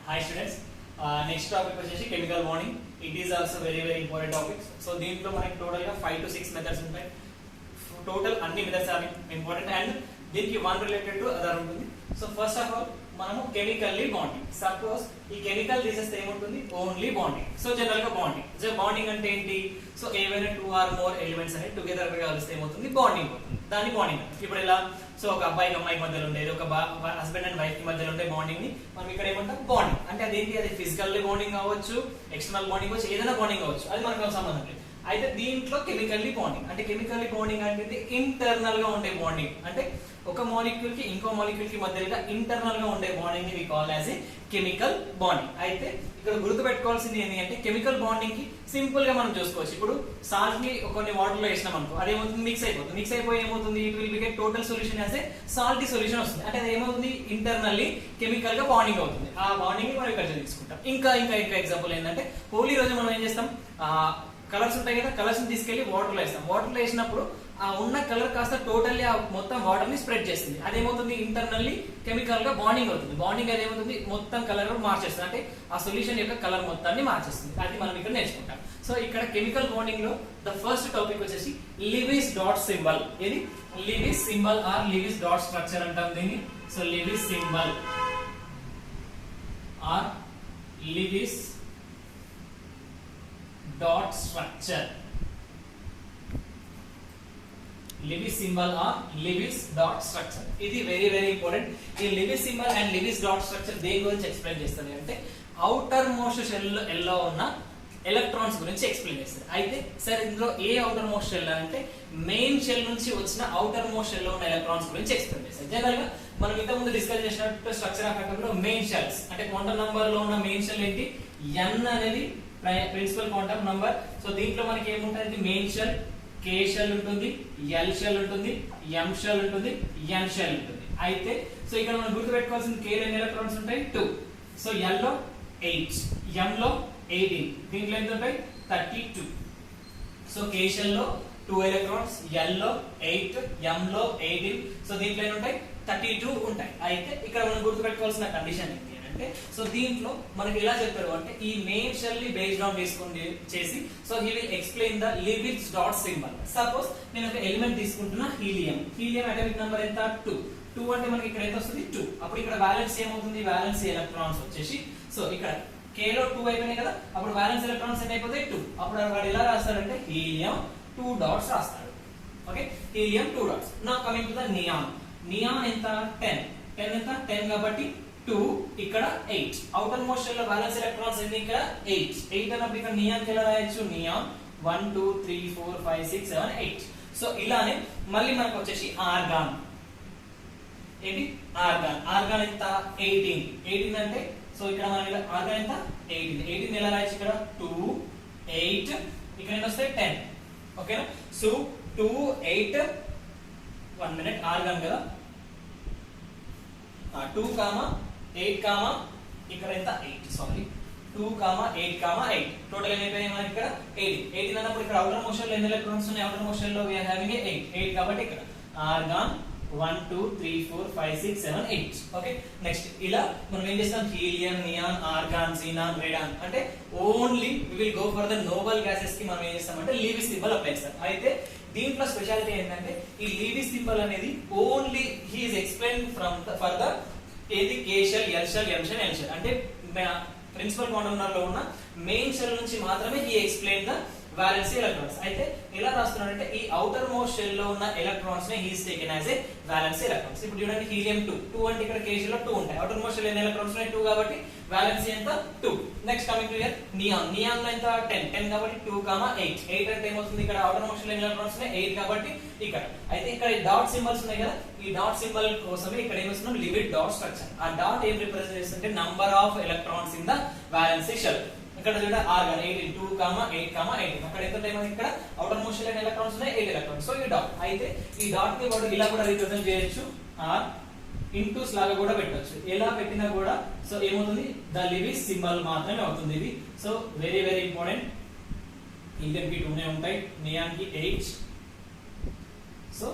Hi students. Next topic వచ్చేసి chemical bonding. It is also very important topic. So దీంట్లో మనకి total గా 5 to 6 methods ఉంటాయి. Total అన్ని మెథడ్స్ ఆర్ ఇంపార్టెంట్ అండ్ దీనికి వన్ రిలేటెడ్ టు అదర్ ఉంటుంది. So first of all మనము chemically bonding. Suppose ఈ కెమికల్ తీసేస్తే ఏముంటుంది? Only bonding. సో జనరల్ గా బాండింగ్. సో బాండింగ్ అంటే ఏంటి? సో ఏవైనా 2 or more ఎలిమెంట్స్ అనేవి టుగెదర్ గా కలిస్తే ఏమవుతుంది? బాండింగ్ అవుతుంది. దాన్ని బాండింగ్. ఇప్పుడు ఇలా సో ఒక అబ్బాయికి అమ్మాయి మధ్యలో ఉండేది, ఒక హస్బెండ్ అండ్ వైఫ్ కి మధ్యలో ఉండే బాండింగ్ ని మనం ఇక్కడ ఏమంటాం? బాండింగ్. అంటే అదేంటి? అది ఫిజికల్ బాండింగ్ అవ్వచ్చు, ఎక్స్టర్నల్ బాండింగ్ అవ్వచ్చు, ఏదైనా బాండింగ్ అవ్వచ్చు, అది మనకు సంబంధం లేదు. అయితే దీంట్లో కెమికల్లీ బాండింగ్ అంటే కెమికల్లీ బాండింగ్ అంటే ఇంటర్నల్ గా ఉండే బాండింగ్. అంటే ఒక మాలిక్యూల్ కి ఇంకో మాలిక్యూల్ కి మధ్యలో ఇంటర్నల్ గా ఉండే బాండింగ్ ని we call as a chemical bonding. అయితే ఇక్కడ గుర్తుపెట్టుకోవాల్సింది ఏంటి అంటే కెమికల్ బాండింగ్ కి సింపుల్ గా మనం చూసుకోవచ్చు. ఇప్పుడు సాల్ట్ ని కొన్ని వాటర్ లో వేసినాం అనుకో, అదేమవుతుంది? మిక్స్ అయిపోతుంది. మిక్స్ అయిపోయి ఏమవుతుంది? It will beget total solution as a salty solution వస్తుంది. అంటే అది ఏమవుతుంది? ఇంటర్నల్లీ కెమికల్ గా బాండింగ్ అవుతుంది. ఆ బాండింగ్ ని మనం ఇక్కడ తీసుకుంటాం. ఇంకా ఎగ్జాంపుల్ ఏంటంటే హోలీ రోజు మనం ఏం చేస్తాం? కలర్స్ ఉంటాయి కదా, కలర్స్ ని తీసుకెళ్లి వాటర్ లో వేస్తాం. వాటర్ లో వేసినప్పుడు ఆ ఉన్న కలర్ కాస్త టోటల్లీ ఆ మొత్తం వాటర్ ని స్ప్రెడ్ చేస్తుంది. అదేమవుతుంది? ఇంటర్నల్లీ కెమికల్ గా బాండింగ్ అవుతుంది. బాండింగ్ అదేమవుతుంది? మొత్తం కలర్ మార్చేస్తుంది. అంటే ఆ సొల్యూషన్ యొక్క కలర్ మొత్తాన్ని మార్చేస్తుంది. అది మనం ఇక్కడ నేర్చుకుంటాం. సో ఇక్కడ కెమికల్ బాండింగ్ లో ద ఫస్ట్ టాపిక్ వచ్చేసి లివిస్ డాట్ సింబల్. ఇది Lewis symbol or Lewis dot structure అంటాం దీన్ని. So Lewis symbol or Lewis dot structure. Lewis symbol or Lewis dot structure. ఇది very important. ఈ Lewis symbol and Lewis dot structure దేని గురించి explain చేస్తుంది అంటే outer most shell లో ఉన్న ఎలక్ట్రాన్స్ గురించి ఎక్స్ప్లెయిన్ చేస్తుంది. అయితే సరే ఇందులో ఏ అవుటర్ మోస్ట్ షెల్ అంటే మెయిన్ షెల్ నుంచి వచ్చిన అవుటర్ మోస్ట్ షెల్ లో ఉన్న ఎలక్ట్రాన్స్ గురించి ఎక్స్ప్లెయిన్ చేస్తుంది. జనరల్ గా మనం ఇంతకు ముందు డిస్కస్ చేసినట్టు స్ట్రక్చర్ ఆఫ్ ఆటమ్ లో మెయిన్ షెల్స్ అంటే క్వాంటం నంబర్ లో ఉన్న మెయిన్ షెల్ ఏంటి? n అనేది ప్రిన్సిపల్ క్వాంటమ్ నంబర్. సో దీంట్లో మనకి ఏముంటుంది? మెయిన్ షెల్, కే షెల్ ఉంటుంది, ఎల్ షెల్ ఉంటుంది, ఎం షెల్ ఉంటుంది, ఎన్ షెల్ ఉంటుంది. అయితే సో ఇక్కడ మనం గుర్తుపెట్టుకోవాల్సింది కే లో ఎన్ని ఎలక్ట్రాన్స్ ఉంటాయి? 2. సో ఎల్ లో 8, ఎం లో 18, దీంట్లో ఎంత ఉంటాయి? 32. సో కే షెల్ లో 2 ఎలక్ట్రాన్స్, ఎల్ లో 8, ఎం లో 18, సో దీంట్లో ఎన్ని ఉంటాయి? 32 ఉంటాయి. అయితే ఇక్కడ మనం గుర్తుపెట్టుకోవాల్సిన కండిషన్ ఏంటి అంటే సో దీంట్లో మనకి ఎలా చెప్పారు అంటే ఈ మెయిన్ షెల్ ని బేస్డ్ ఆన్ తీసుకొని చేసి so he will explain the Levi's dot symbol. Suppose నేను ఒక ఎలిమెంట్ తీసుకుంటున్నా హీలియం. హీలియం అటామిక్ నంబర్ ఎంత? 2 అంటే మనకి ఇక్కడ ఎంత వస్తుంది? 2. అప్పుడు ఇక్కడ బ్యాలెన్స్ ఏమవుతుంది? బ్యాలెన్స్ ఎలక్ట్రాన్స్ వచ్చేసి సో ఇక్కడ k లో 2 అయిపోయినాయి కదా, అప్పుడు బ్యాలెన్స్ ఎలక్ట్రాన్స్ ఎన్ని అయిపోతాయి? 2. అప్పుడు వాడు ఎలా రాస్తాడంటే హీలియం 2 డాట్స్ రాస్తాడు. Okay, helium 2 dots. Now coming to the neon. Neon ఎంత? 10 ఎంత? 10 కాబట్టి 2 ఇక్కడ 8. అవుటర్ మోస్ట్ షెల్ లో బ్యాలెన్స్ ఎలక్ట్రాన్స్ ఎన్ని? ఇక్కడ 8 అన్నప్పుడు ఇక్కడ నియాన్ ఎలా రాయొచ్చు? నియాన్ 1 2 3 4 5 6 7 8. సో ఇలానే మళ్ళీ మనకు వచ్చేసి ఆర్గాన్. ఏంటి? ఆర్గాన్ ఎంత? 18 అంటే సో ఇక్కడ మన ఆర్గాన్ ఎంత? 18 ఎలా రాయొచ్చు? ఇక్కడ 2 8 ఇక్కడ ఎన్ని వస్తాయి? 10. ఓకేనా? సో 2 8 1 మినిట్ ఆర్గాన్ కదా 2 8 ఇక్కడ ఎంత? 8. సారీ 2 8 8 టోటల్ ఎన్ని అయిపోయాయి మనకి? ఇక్కడ 18 అన్నప్పుడు ఇక్కడ అవుటర్ మోస్ట్ షెల్ లో ఎన్ని ఎలక్ట్రాన్స్ ఉన్నాయి? అవుటర్ మోస్ట్ షెల్ లో వి ఆర్ హావింగ్ 8 కాబట్టి ఇక్కడ ఆర్గాన్ 1 2 3 4 5 6 7 8. ఓకే, నెక్స్ట్ ఇలా మనం ఏం చేస్తాం? Helium, neon, argon, xenon, radon అంటే only we will go for the noble gases కి మనం ఏం చేస్తామంటే లీవిస్ సింబల్ అప్లై చేస్తాం. అయితే దీంట్లో స్పెషాలిటీ ఏంటంటే ఈ లీవిస్ సింబల్ అనేది only he is explain from for the ఏది? కే షెల్, ఎల్ షెల్, ఎం షెల్, ఎన్ షెల్ అంటే ప్రిన్సిపల్ క్వాంటమ్ నంబర్ లో ఉన్న మెయిన్ షెల్ నుంచి మాత్రమే he explain the valency electrons. అయితే ఎలా రాస్తున్నాడంటే ఈ అవుటర్ మోస్ట్ షెల్ లో ఉన్న ఎలక్ట్రాన్స్ ని he's taken as a valency electrons. ఇప్పుడు చూడండి హీలియం 2 అంటే ఇక్కడ కే షెల్ లో 2 ఉంటాయి. అవుటర్ మోస్ట్ షెల్ ఎన్ని ఎలక్ట్రాన్స్ ఉన్నాయి? 2 కాబట్టి వాలెన్సీ ఎంత? 2. Next coming to hear neon లో ఎంత? 10 కాబట్టి 2 8 అంటే ఏమవుతుంది? ఇక్కడ అవుటర్ మోస్ట్ షెల్ ఎన్ని ఎలక్ట్రాన్స్ ఉన్నాయి? 8 కాబట్టి ఇక్కడ. అయితే ఇక్కడ డాట్ సింబల్స్ ఉన్నాయి కదా, ఈ డాట్ సింబల్ కోసమే ఇక్కడ ఏమొస్తున్నాం? Lewis dot structure. ఆ డాట్ ఏం రిప్రజెంట్ చేస్తుంటే number of electrons in the valency shell. ఇక్కడ చూడ ఆర్గాన్ 18 2 8 18 అక్కడ ఎంత టైం? ఇక్కడ అవుటర్ మోస్ట్ షెల్ ఎన్ని ఎలక్ట్రాన్స్ ఉన్నాయి? 8 ఎలక్ట్రాన్స్. సో ఈ డాట్. అయితే ఈ డాట్ ని వాడు ఇలా కూడా రిప్రజెంట్ చేయొచ్చు, ఆర్ ఇంటూస్ లాగా కూడా పెట్టొచ్చు. ఎలా పెట్టినా కూడా సో ఏమవుతుంది? ద లివిస్ సింబల్ మాత్రమే అవుతుంది ఇది. So very important. హీలియం కి 2 నే ఉంటాయి, నియాన్ కి 8. సో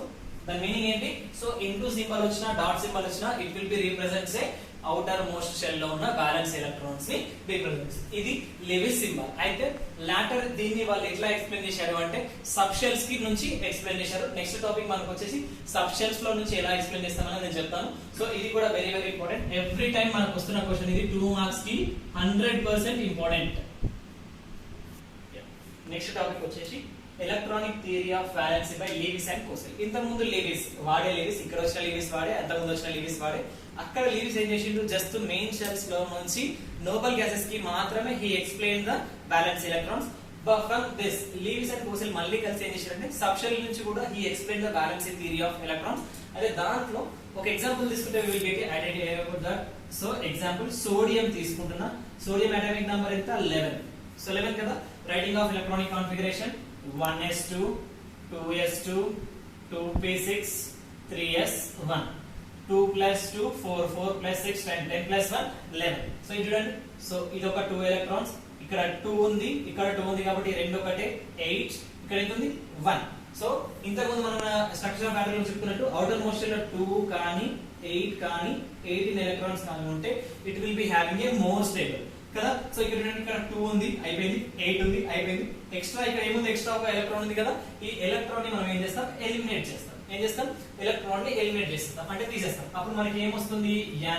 దాని మీనింగ్ ఏంటి? సో ఇంటూ సింబల్ వచ్చినా డాట్ సింబల్ వచ్చినా it will be represents a outer most shell లో ఉన్న బ్యాలెన్స్ ఎలక్ట్రాన్స్ ని రిప్రజెంట్ చేస్తుంది. ఇది లెవిస్ సింబల్. అయితే లాటర్ దీన్ని వాళ్ళు ఎట్లా ఎక్స్ప్లెయిన్ చేశారు అంటే సబ్ షెల్స్ కి నుంచి ఎక్స్ప్లెయిన్ చేశారు. నెక్స్ట్ టాపిక్ మనకు వచ్చేసి సబ్ షెల్స్ లో నుంచి ఎలా ఎక్స్ప్లెయిన్ చేస్తామని నేను చెప్తాను. సో ఇది కూడా very very important. Every time మనకు వస్తున్న క్వశ్చన్ ఇది 2 మార్క్స్ కి 100% ఇంపార్టెంట్. నెక్స్ట్ టాపిక్ వచ్చేసి electronic theory of valency by Lewis and Kossel. ఇంతకు ముందు లీవిస్ వాడే, లీవిస్ ఇక్కడ వచ్చిన లీవిస్ వాడే, అంతకు ముందు వచ్చిన లీవిస్ వాడే. అక్కడ లీవిస్ ఏం చేసిండు, జస్ట్ మెయిన్ షెల్స్ లో నుంచి నోబెల్ గ్యాసెస్ కి మాత్రమే he explain the valence electrons. But from this Lewis and Kossel మళ్ళీ కలిసి ఏం చేశారంటే సబ్ షెల్ నుంచి కూడా he explain the valency theory of electrons. అదే దాంట్లో ఒక ఎగ్జాంపుల్ తీసుకుంటే we will get idea about that. So example sodium తీసుకుంటున్నా. సోడియం అటామిక్ నంబర్ ఎంత 11. సో 11 కదా. Writing of electronic configuration 1s2 2s2 2p6 3s1 2 plus 2 4 4 plus 6 10 10 plus 1 11. So ఇది చూడండి. So ఇది ఒక 2 ఎలక్ట్రాన్స్, ఇక్కడ 2 ఉంది, ఇక్కడ 2 ఉంది కాబట్టి రెండు ఒకటే 8, ఇక్కడ ఎంత ఉంది 1. సో ఇంతకుముందు మనం స్ట్రక్చర్ ఆఫ్ ఆటమ్ లో చెప్పుకున్నట్టు అవుటర్ మోస్ట్ షెల్ లో 2 కానీ 8 కానీ 18 ఎలక్ట్రాన్స్ కానీ ఉంటే it will be having A more stable కదా. సో ఇక్కడ చూడండి, ఇక్కడ 2 ఉంది అయిపోయింది, 8 ఉంది అయిపోయింది, ఎక్స్ట్రా ఇక్కడ ఏముంది, ఎక్స్ట్రా ఒక ఎలక్ట్రాన్ ఉంది కదా. ఈ ఎలక్ట్రాన్ ని మనం ఏం చేస్తాం, ఎలిమినేట్ చేస్తాం. ఏం చేస్తాం, ఎలక్ట్రాన్ ని ఎలిమినేట్ చేస్తాం అంటే తీసేస్తాం. అప్పుడు మనకి ఏమొస్తుంది, Na+.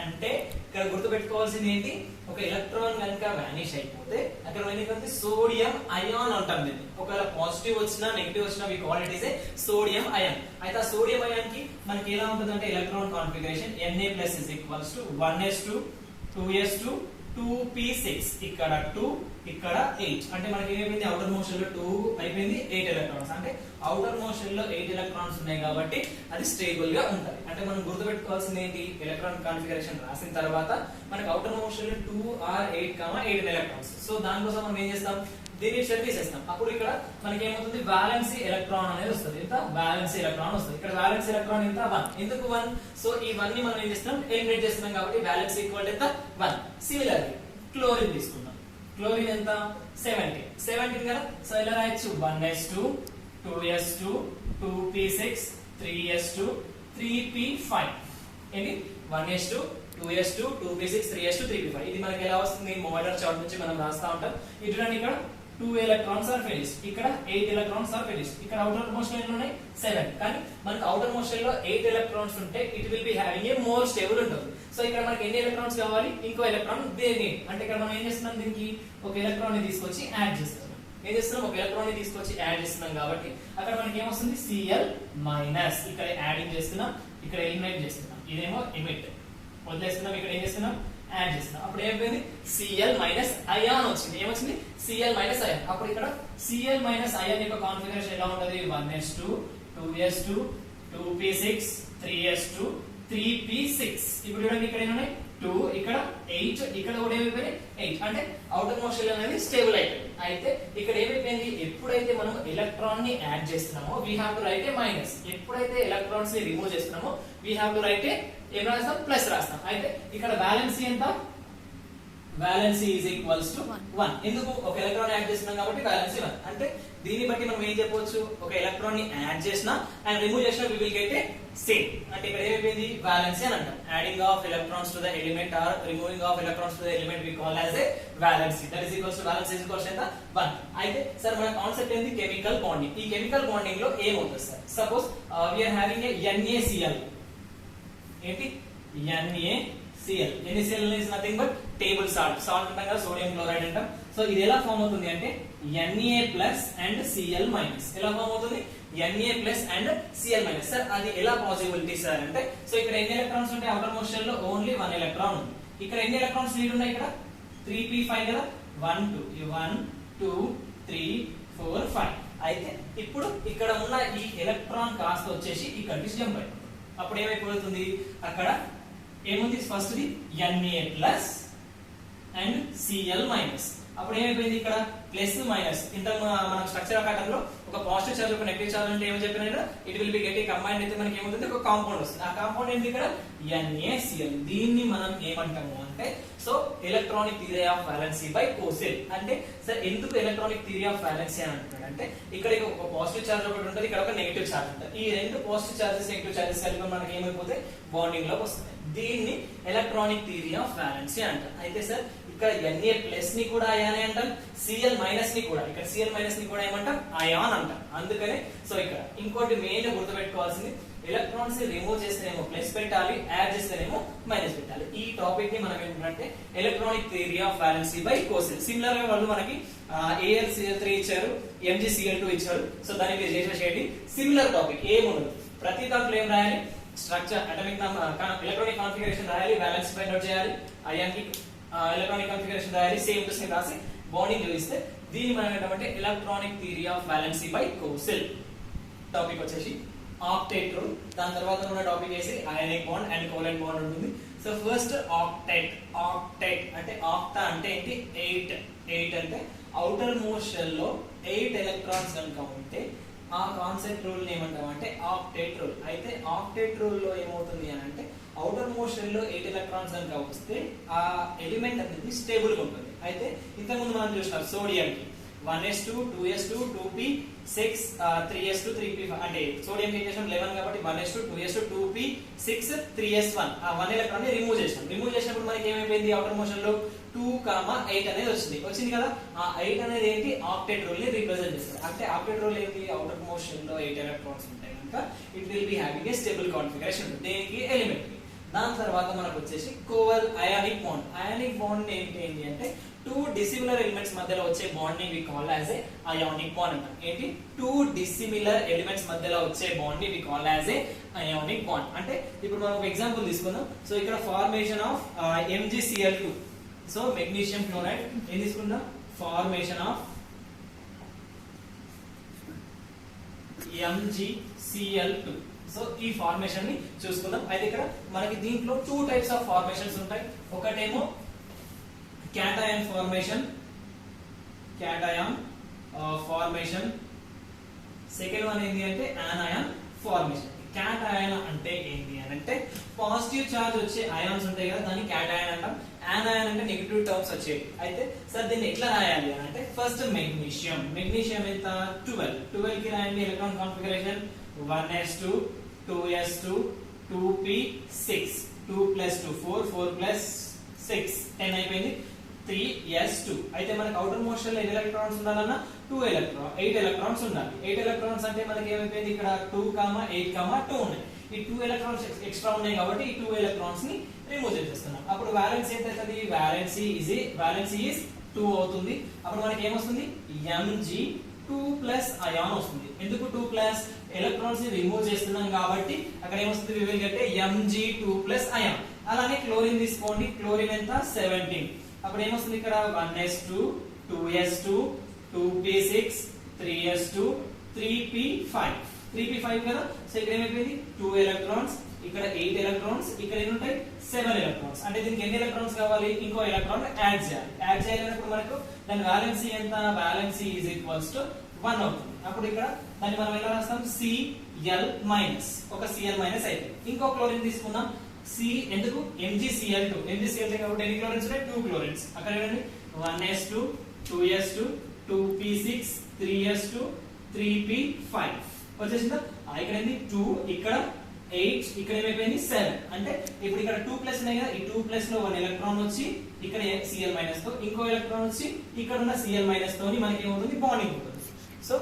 అంటే ఇక్కడ గుర్తుపెట్టుకోవాల్సింది ఏంటి, ఒక ఎలక్ట్రాన్ కనుక వానిష్ అయిపోతే అక్కడ మనకి సోడియం అయాన్ అంటాం. దీన్ని ఒకవేళ పాజిటివ్ వచ్చినా నెగిటివ్ వచ్చినా we call it is a sodium ion. అయితే ఆ సోడియం అయాన్ కి మనకి ఎలా ఉంటుంది అంటే electron configuration Na+ = 1s2 2s2 2p6 ఇక్కడ 2 ఇక్కడ 8. అంటే మనకి ఏమైంది, అవుటర్ మోస్ట్ షెల్ లో 2 అయిపోయింది, 8 ఎలక్ట్రాన్స్. అంటే అవుటర్ మోస్ట్ షెల్ లో 8 ఎలక్ట్రాన్స్ ఉన్నాయి కాబట్టి అది స్టేబుల్ గా ఉంటది. అంటే మనం గుర్తుపెట్టుకోవాల్సింది ఏంటి, ఎలక్ట్రాన్ కాన్ఫిగరేషన్ రాసిన తర్వాత మనకి అవుటర్ మోస్ట్ షెల్ లో 2 or 8, 18 ఎలక్ట్రాన్స్. సో దానికోసం మనం ఏం చేస్తాం, దీన్ని షెల్ తీసేస్తాం. అప్పుడు ఇక్కడ మనకి ఏమవుతుంది, వాలెన్సీ ఎలక్ట్రాన్ అనేది వస్తుంది. ఎంత వాలెన్సీ ఎలక్ట్రాన్ వస్తుంది. ఇక్కడ వాలెన్సీ ఎలక్ట్రాన్ ఎంత 1. ఎందుకు 1? సో ఈ 1 ని మనం ఏం చేస్తున్నాం, ఎలిమినేట్ చేస్తున్నాం కాబట్టి వాలెన్సీ ఈక్వల్ ఎంత 1. సిమిలర్లీ క్లోరిన్ తీసుకుందాం. క్లోరిన్ ఎంత 17 కదా. సో ఇలా రాయొచ్చు 1s2 2s2 2p6 3s2 3p5. ఏంటి 1s2 2s2 2p6 3s2 3p5. ఇది మనకి ఎలా వస్తుంది, మోయిలర్ చార్ట్ నుంచి మనం రాస్తా ఉంటాం. ఇది చూడండి, ఇక్కడ 2 electrons are finished, ఇక్కడ 8 electrons are finished. ఇక్కడ outer most shell లో ఉన్నాయి 7. కానీ మనకి outer most shell లో 8 electrons ఉంటే it will be having a more stable ఉంటుంది. సో ఇక్కడ మనకి ఎన్ని ఎలక్ట్రాన్స్ కావాలి, ఇంకో ఎలక్ట్రాన్ దేని. అంటే ఇక్కడ మనం ఏం చేస్తున్నాం, దీనికి ఒక ఎలక్ట్రాన్ ని తీసుకొచ్చి యాడ్ చేస్తున్నాం. ఏం చేస్తున్నాం, ఒక ఎలక్ట్రాన్ ని తీసుకొచ్చి యాడ్ చేస్తున్నాం కాబట్టి అక్కడ మనకి ఏమొస్తుంది, Cl-. ఇక్కడ యాడింగ్ చేస్తున్నాం, ఇక్కడ ఎలిమినేట్ చేస్తున్నాం. ఇదేమో ఎమిట్ వదిలేస్తున్నాం, ఇక్కడ ఏం చేస్తున్నాం, యాడ్ చేస్తున్నాం. అప్పుడు ఏమైంది, Cl- అయాన్ వచ్చింది. ఏమొచ్చింది, Cl- అయాన్. అప్పుడు ఇక్కడ Cl- అయాన్ యొక్క కాన్ఫిగరేషన్ ఎలా ఉంటది, 1s2 2s2 2p6 3s2 3p6. ఇప్పుడు చూడండి, ఇక్కడ ఏమున్నాయి 2, ఇక్కడ 8, ఇక్కడ కూడా ఏమైపోయింది 8. అంటే అవుటర్ మోస్ట్ షెల్ అనేది స్టేబుల్ అయిపోయింది. అయితే ఇక్కడ ఏమైపోయింది, ఎప్పుడైతే మనం ఎలక్ట్రాన్ ని యాడ్ చేస్తున్నామో we have to right A minus. ఎప్పుడైతే ఎలక్ట్రాన్స్ ని రిమూవ్ చేస్తున్నామో వీ హావ్ టు రైట్ ఏ ఏం రాస్తాం, ప్లస్ రాస్తాం. అయితే ఇక్కడ వాలెన్సీ ఎంత, వాలెన్సీ ఈజ్ ఈక్వల్స్ టు 1. ఎందుకు, ఒక ఎలక్ట్రాన్ యాడ్ చేస్తున్నాం కాబట్టి వాలెన్సీ 1. అంటే దీన్ని బట్టి మనం ఏం చెప్పొచ్చు, ఒక ఎలక్ట్రాన్ ని యాడ్ చేసినా అండ్ రిమూవ్ చేసినా we will get a same. అంటే ఇక్కడ ఏమైపోయింది, వాలెన్సీ అని అంటాం. Adding of electrons to the element or removing of electrons to the element we call as a valency. That is equals to valency is equals ఎంత 1. అయితే sir మన concept ఏంది, chemical bonding. ఈ కెమికల్ బాండింగ్ లో ఏమవుతుంది sir, suppose we are having a NaCl. ఏంటి NaCl. NaCl is nothing but table salt. Salt అంటాం కదా, సోడియం క్లోరైడ్ అంటాం. సో ఇది ఎలా ఫామ్ అవుతుంది అంటే Na+ and Cl-. ఎలా ఫామ్ అవుతుంది, Na+ and Cl-. సార్ అది ఎలా పాసిబిలిటీ సార్ అంటే, సో ఇక్కడ ఎన్ని ఎలక్ట్రాన్స్ ఉంటాయి, అవుటర్ మోస్ట్ షెల్ లో ఓన్లీ 1 ఎలక్ట్రాన్ ఉంది. ఇక్కడ ఎన్ని ఎలక్ట్రాన్స్ నీడ్ ఉన్నాయి, ఇక్కడ 3p5 కదా, 1 2 3 4 5. అయితే ఇప్పుడు ఇక్కడ ఉన్న ఈ ఎలక్ట్రాన్ కాస్త వచ్చేసి ఇక్కడికి జంప్ అయిపోతుంది. అప్పుడు ఏమైపోతుంది, అక్కడ ఏముంది, first the Na+ and Cl-. అప్పుడు ఏమైపోయింది ఇక్కడ ప్లస్ మైనస్. ఇంత మనం స్ట్రక్చర్ ఆఫ్ ఆటమ్ లో ఒక పాజిటివ్ చార్జ్ ఒక నెగటివ్ చార్జ్ అంటే ఏమని చెప్పినా it will be getting combined అయితే మనకి ఏమవుతుంది ఒక కాంపౌండ్ వస్తుంది. ఆ కాంపౌండ్ ఏంటి ఇక్కడ NaCl. దీన్ని మనం ఏమంటాము అంటే so electronic theory of valency by Kossel. అంటే సార్ ఎందుకు ఎలక్ట్రానిక్ థియరీ ఆఫ్ వాలెన్సీ అని అంటున్నాడు అంటే ఇక్కడ ఒక పాజిటివ్ చార్జ్ ఒకటి ఉంటుంది, ఇక్కడ ఒక నెగటివ్ చార్జ్ ఉంటుంది. ఈ రెండు పాజిటివ్ చార్జెస్ నెగటివ్ చార్జెస్ కలిపి మనకి ఏమైపోతే బాండింగ్ లోకి వస్తుంది. దీన్ని ఎలక్ట్రానిక్ థియరీ ఆఫ్ వాలెన్సీ అంటారు. అయితే సార్ ఇక్కడ Na ప్లస్ ని కూడా అయాన్ అంటాం, Cl మైనస్ ని కూడా ఇక్కడ Cl మైనస్ ని కూడా ఏమంటాం అయాన్ అంటాం. అందుకనే సో ఇక్కడ ఇంకోటి మెయిన్ గుర్తుపెట్టుకోవాల్సింది ఎలక్ట్రాన్స్ ని రిమూవ్ చేస్తేనేమో ప్లస్ పెట్టాలి, యాడ్ చేస్తేనేమో మైనస్ పెట్టాలి. ఈ టాపిక్ ని మనం ఏంటంటే electronic theory of valency by Kossel. Similar గా వాళ్ళు మనకి AlCl3 ఇచ్చారు, MgCl2 ఇచ్చారు. సో దాన్ని మీరు చేసేది సిమిలర్ టాపిక్ ఏముండదు. ప్రతి దాంట్లో ఏం రాయాలి స్ట్రక్చర్ అటామిక్ ఎలక్ట్రానిక్ కాన్ఫిగరేషన్ రాయాలి, వాలెన్స్ ఫైండ్ అవుట్ చేయాలి, అయాన్ కి ఎలక్ట్రానిక్ కాన్ఫిగరేషన్ రాయాలి, సేమ్ టు సేమ్ రాసి బాండింగ్ చూపిస్తే దీన్ని మనం ఏంటంటే electronic theory of valency by Kossel. Topic వచ్చేసి ఆక్టేట్ రూల్. దాని తర్వాత ఉన్న టాపిక్ వేసి ionic bond and covalent bond ఉంటుంది. So first octet. ఆక్టేట్ అంటే ఆక్టా అంటే ఏంటి 8 అంటే ఔటర్ మోస్ట్ షెల్ లో 8 ఎలక్ట్రాన్స్ కనుక ఉంటే ఆ కాన్సెప్ట్ రూల్ ఏమంటాం అంటే ఆక్టేట్ రూల్. అయితే ఆక్టేట్ రూల్ లో ఏమవుతుంది అని అంటే ఔటర్ మోస్ట్ షెల్ లో 8 ఎలక్ట్రాన్స్ కనుక వస్తే ఆ ఎలిమెంట్ అనేది స్టేబుల్ గా ఉంటుంది. అయితే ఇంతకుముందు మనం చూసినాం సోడియం కి 1s2 2s2 2p6 3s2 3p5 అంటే సోడియం ఏం చేసాం 11 కాబట్టి 1s2 2s2 2p6 3s1 ఆ 1 ఎలక్ట్రాన్ ని రిమూవ్ చేసాం. రిమూవ్ చేసినప్పుడు మనకి ఏమైపోయింది ఔటర్ మోషన్ లో 2,8 అనేది వచ్చింది కదా. ఆ 8 అనేది ఏంటి ఆక్టేట్ రూల్ ని రిప్రజెంట్ చేస్తారు. అంటే ఆక్టేట్ రూల్ ఏంటి ఔటర్ మోషన్ లో 8 ఎలక్ట్రాన్స్ ఉంటాయి కనుక it will be having a stable configuration ఉంటుంది దేనికి ఎలిమెంట్ కి. దాని తర్వాత మనకు వచ్చేసి covalent ionic bond. Ionic bond ఏంటి అంటే 2 డిసిమిలర్ ఎలిమెంట్స్ మధ్యలో వచ్చే బాండ్ ని we call as a ionic bond అంటాం. ఏంటి 2 డిసిమిలర్ ఎలిమెంట్స్ మధ్యలో వచ్చే బాండ్ ని we call as a ionic bond. అంటే ఇప్పుడు మనం ఒక ఎగ్జాంపుల్ తీసుకుందాం. సో ఇక్కడ formation of MgCl2. So magnesium chloride ఏం తీసుకుందాం ఫార్మేషన్ ఆఫ్ MgCl2. సో ఈ ఫార్మేషన్ ని చూసుకుందాం. అయితే ఇక్కడ మనకి దీంట్లో 2 టైప్స్ ఆఫ్ ఫార్మేషన్స్ ఉంటాయి. ఒకటేమో cation formation. సెకండ్ వన్ ఏంటి అంటే anion formation. cation అంటే ఏంటి అని అంటే పాజిటివ్ చార్జ్ వచ్చే అయాన్స్ ఉంటాయి కదా దాన్ని cation అంటాం. anion అంటే నెగటివ్ టర్మ్స్ వచ్చేవి. అయితే సార్ దీన్ని ఎట్లా రాయాలి అని అంటే ఫస్ట్ మెగ్నీషియం ఎంత 12 కి రాయండి electron configuration 1s2 2s2 2p6 2 plus 2 4 plus 6 10 అయిపోయింది 3s2. అయితే మనకి ఔటర్ మోస్ట్ షెల్ ఎన్ని ఎలక్ట్రాన్స్ ఉండాలన్నా 8 ఎలక్ట్రాన్స్ ఉండాలి. 8 ఎలక్ట్రాన్స్ అంటే మనకి ఏమైపోయింది ఇక్కడ 2, 8, 2 ఉన్నాయి. ఈ 2 ఎలక్ట్రాన్స్ ఎక్స్ట్రా ఉన్నాయి కాబట్టి ఈ 2 ఎలక్ట్రాన్స్ ని రిమూవ్ చేసేస్తున్నాం. అప్పుడు వాలెన్సీ ఎంత అవుతుంది వాలెన్సీ ఈజ్ 2 అవుతుంది. అప్పుడు మనకి ఏమొస్తుంది Mg2+ అయాన్ వస్తుంది. ఎందుకు 2+ ఎలక్ట్రాన్స్ ని రిమూవ్ చేస్తున్నాం కాబట్టి అక్కడ ఏమొస్తుంది we will get Mg2+ ion. అలానే క్లోరిన్ తీసుకోండి. క్లోరిన్ ఎంత 17. అప్పుడు ఏమొస్తుంది ఇక్కడ 1s2 2s2 2p6 3s2 3p5 కదా. సో ఇక్కడ ఏమైపోయింది 2 ఎలక్ట్రాన్స్ ఇక్కడ 8 ఎలక్ట్రాన్స్ ఇక్కడ ఎన్ని ఉంటాయి 7 ఎలక్ట్రాన్స్. అంటే దీనికి ఎన్ని ఎలక్ట్రాన్స్ కావాలి ఇంకో ఎలక్ట్రాన్ యాడ్ చేయాలన్నప్పుడు మనకు దాని వాలెన్సీ ఎంత వాలెన్సీ ఈజ్ ఈక్వల్స్ టు 1 అవుతుంది. అప్పుడు ఇక్కడ దాన్ని మనం ఎలా రాస్తాం Cl మైనస్ ఒక Cl మైనస్ అయితే ఇంకో క్లోరిన్ తీసుకుందాం ఎందుకు MgCl2 కాబట్టి ఎన్ని క్లోరిన్స్ ఉన్నాయి 2 క్లోరిన్స్. అక్కడ చూడండి 1s2 2s2 2p6 3s2 3p5 వచ్చేసిందా. ఇక్కడ ఏంది 2 ఇక్కడ 8 ఇక్కడ ఏమైపోయింది 7. అంటే ఇప్పుడు ఇక్కడ 2+ ఉన్నాయి కదా ఈ 2+ లో 1 ఎలక్ట్రాన్ వచ్చి ఇక్కడ Cl మైనస్ తో ఇంకో ఎలక్ట్రాన్ వచ్చి ఇక్కడ ఉన్న Cl మైనస్ తోని మనకి ఏమవుతుంది బాండింగ్ ఉంటుంది. సో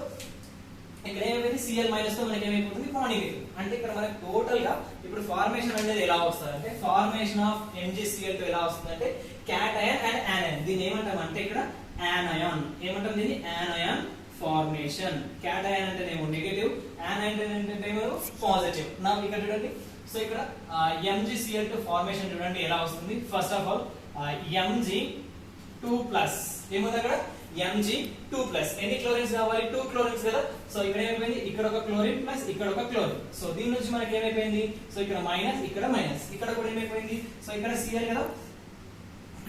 ఇక్కడ ఏమైపోయింది Cl మైనస్ తో మనకి ఏమైపోతుంది బాండింగ్ అవుతుంది. అంటే ఇక్కడ మనకి టోటల్ గా ఇప్పుడు ఫార్మేషన్ అనేది ఎలా వస్తుంది అంటే ఫార్మేషన్ ఆఫ్ MgCl2 ఎలా వస్తుంది అంటే cation అండ్ anion. దీన్ని ఏమంటాం అంటే ఇక్కడ anion ఏమంటాం దీన్ని anion ఫార్మేషన్. cation అంటేనేమో నెగటివ్ anion అంటేనేమో పాజిటివ్. నా ఇక్కడ చూడండి. సో ఇక్కడ MgCl2 ఫార్మేషన్ చూడండి ఎలా వస్తుంది. ఫస్ట్ ఆఫ్ ఆల్ Mg2+ ఏముంది అక్కడ Mg2+. ఎన్ని క్లోరిన్స్ కావాలి 2 క్లోరిన్స్ కదా. సో ఇక్కడ ఏమైపోయింది ఇక్కడ ఒక క్లోరిన్ ప్లస్ ఇక్కడ ఒక క్లోరిన్. సో దీని నుంచి మనకి ఏమైపోయింది సో ఇక్కడ మైనస్ ఇక్కడ మైనస్ ఇక్కడ కూడా ఏమైపోయింది సో ఇక్కడ Cl కదా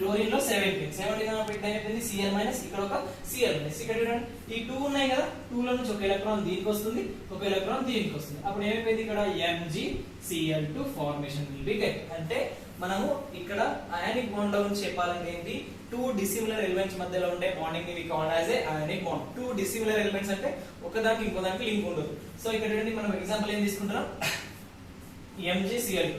క్లోరిన్ లో 17 ఏమైపోయింది Cl మైనస్, ఇక్కడ ఒక Cl మైనస్, ఇక్కడ చూడండి ఈ 2 ఉన్నాయి కదా, 2 లో నుంచి ఒక ఎలక్ట్రాన్ దీనికి వస్తుంది, ఒక ఎలక్ట్రాన్ దీనికి వస్తుంది, అప్పుడు ఏమైపోయింది ఇక్కడ MgCl2 formation will be get. అంటే మనము ఇక్కడ అయానిక్ బాండ్ లో నుంచి చెప్పాలంటే ఏంటి, 2 డిసిమిలర్ ఎలిమెంట్స్ మధ్యలో ఉండే బాండింగ్ ని we call as a ionic bond. 2 dissimilar elements అంటే ఒకదానికి ఇంకో దానికి లింక్ ఉండదు. సో ఇక్కడ చూడండి మనం ఎగ్జాంపుల్ ఏం తీసుకుంటున్నాం, MgCl2,